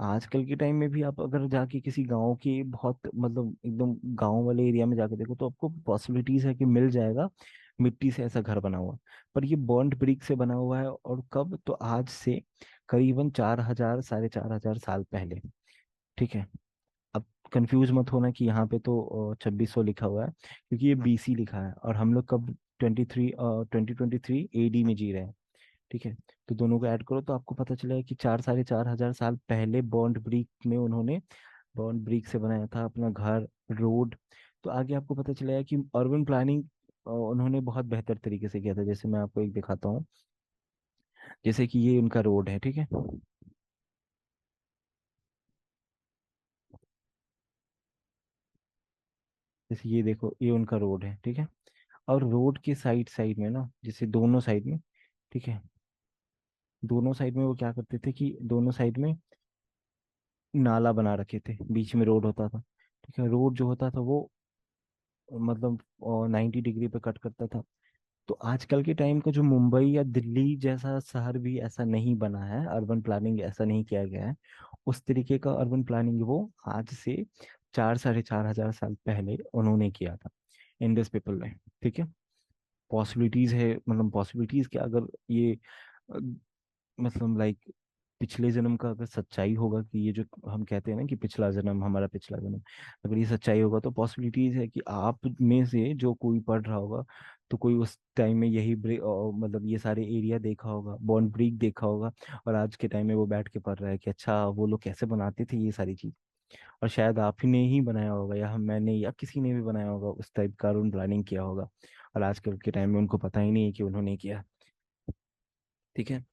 आजकल के टाइम में भी आप अगर जाके किसी गांव के बहुत मतलब एकदम गांव वाले एरिया में जाके देखो, तो आपको पॉसिबिलिटीज है कि मिल जाएगा मिट्टी से ऐसा घर बना हुआ। पर ये बॉन्ड ब्रिक से बना हुआ है, और कब, तो आज से करीबन 4,000 4,500 साल पहले। ठीक है। अब कंफ्यूज मत होना कि यहाँ पे तो 2600 लिखा हुआ है, क्योंकि ये बीसी लिखा है, और हम लोग कब 2023 एडी में जी रहे हैं। ठीक है। तो दोनों को ऐड करो तो आपको पता चलेगा कि 4,500 साल पहले बॉन्ड ब्रिक में उन्होंने बॉन्ड ब्रिक से बनाया था अपना घर, रोड। तो आगे आपको पता चलेगा कि अर्बन प्लानिंग उन्होंने बहुत बेहतर तरीके से किया था। जैसे मैं आपको एक दिखाता हूँ, जैसे कि ये उनका रोड है। ठीक है। जैसे ये देखो, ये उनका रोड है। ठीक है। और रोड के साइड साइड में ना, जैसे दोनों साइड में, ठीक है, दोनों साइड में वो क्या करते थे कि दोनों साइड में नाला बना रखे थे, बीच में रोड होता था। ठीक है। रोड जो होता था वो मतलब 90 डिग्री पे कट करता था। तो आजकल के टाइम का जो मुंबई या दिल्ली जैसा शहर भी ऐसा नहीं बना है, अर्बन प्लानिंग ऐसा नहीं किया गया है। उस तरीके का अर्बन प्लानिंग वो आज से 4 4,500 साल पहले उन्होंने किया था, इंडस पीपल ने। ठीक है। पॉसिबिलिटीज है, मतलब पॉसिबिलिटीज क्या, अगर ये अ, मतलब लाइक पिछले जन्म का अगर सच्चाई होगा, कि ये जो हम कहते हैं ना कि पिछला जन्म हमारा पिछला जन्म, अगर ये सच्चाई होगा तो पॉसिबिलिटीज है कि आप में से जो कोई पढ़ रहा होगा, तो कोई उस टाइम में यही मतलब ये सारे एरिया देखा होगा, बॉन्ड ब्रिक देखा होगा, और आज के टाइम में वो बैठ के पढ़ रहा है कि अच्छा वो लोग कैसे बनाते थे ये सारी चीज। और शायद आप ही ने ही बनाया होगा, या हम मैंने या किसी ने भी बनाया होगा, उस टाइप का रूम प्लानिंग किया होगा, और आजकल के टाइम में उनको पता ही नहीं है कि उन्होंने किया। ठीक है।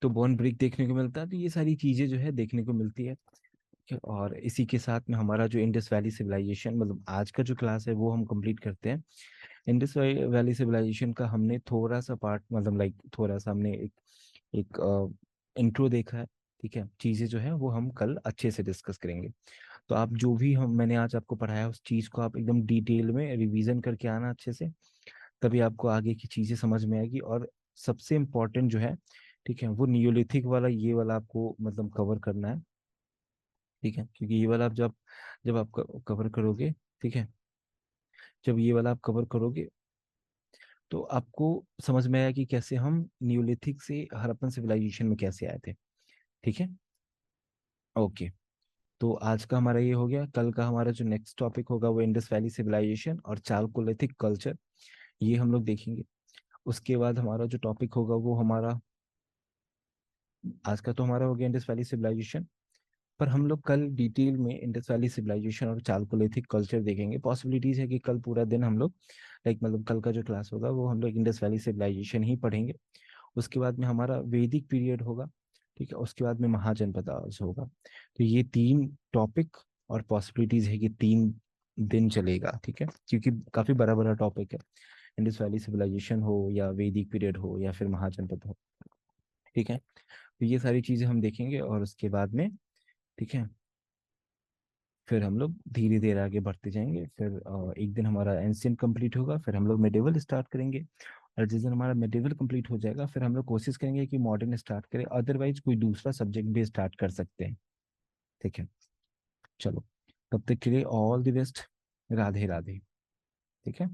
तो बॉन्ड ब्रेक देखने को मिलता है, तो ये सारी चीजें जो है देखने को मिलती है। ठीक है? और इसी के साथ में हमारा जो इंडस वैली सिविलाइजेशन, मतलब आज का जो क्लास है वो हम कंप्लीट करते हैं। इंडस वैली सिविलाइजेशन का हमने थोड़ा सा पार्ट, मतलब लाइक थोड़ा सा हमने एक इंट्रो देखा है। ठीक है। चीजें जो है वो हम कल अच्छे से डिस्कस करेंगे। तो आप जो भी हम मैंने आज आपको पढ़ाया उस चीज को आप एकदम डिटेल में रिवीजन करके आना अच्छे से, तभी आपको आगे की चीजें समझ में आएगी। और सबसे इम्पोर्टेंट जो है, ठीक है, वो नियोलिथिक वाला, ये वाला आपको मतलब कवर करना है। ठीक है। क्योंकि ये वाला आप जब आप कवर करोगे, ठीक है, जब ये वाला आप कवर करोगे, तो आपको समझ में आया कि कैसे हम नियोलिथिक से हड़प्पन सिविलाइजेशन में कैसे आए थे। ठीक है। ओके। तो आज का हमारा ये हो गया। कल का हमारा जो नेक्स्ट टॉपिक होगा वो इंडस वैली सिविलाइजेशन और चालकोलिथिक कल्चर, ये हम लोग देखेंगे। उसके बाद हमारा जो टॉपिक होगा वो हमारा, आज का तो हमारा हो गया इंडस वैली सिविलाइजेशन, पर हम लोग कल डिटेल में इंडस वैली सिविलाइजेशन और चालकोलिथिक कल्चर देखेंगे। पॉसिबिलिटीज है कि कल पूरा दिन हम लोग लाइक मतलब कल का जो क्लास होगा वो हम लोग इंडस वैली सिविलाइजेशन ही पढ़ेंगे। उसके बाद में हमारा वैदिक पीरियड होगा। ठीक है। उसके बाद में महाजनपद होगा। तो ये तीन टॉपिक और पॉसिबिलिटीज है कि 3 दिन चलेगा। ठीक है। क्योंकि काफी बड़ा बड़ा टॉपिक है, इंडस वैली सिविलाइजेशन हो या वैदिक पीरियड हो या फिर महाजनपद हो। ठीक है। तो ये सारी चीजें हम देखेंगे, और उसके बाद में, ठीक है, फिर हम लोग धीरे धीरे आगे बढ़ते जाएंगे। फिर एक दिन हमारा एंशियंट कंप्लीट होगा, फिर हम लोग मेडिवल स्टार्ट करेंगे। और जिस दिन हमारा मेडिवल कंप्लीट हो जाएगा, फिर हम लोग कोशिश करेंगे कि मॉडर्न स्टार्ट करें, अदरवाइज कोई दूसरा सब्जेक्ट भी स्टार्ट कर सकते हैं। ठीक है। चलो, तब तक के लिए all the best. Radhe Radhe. ठीक है।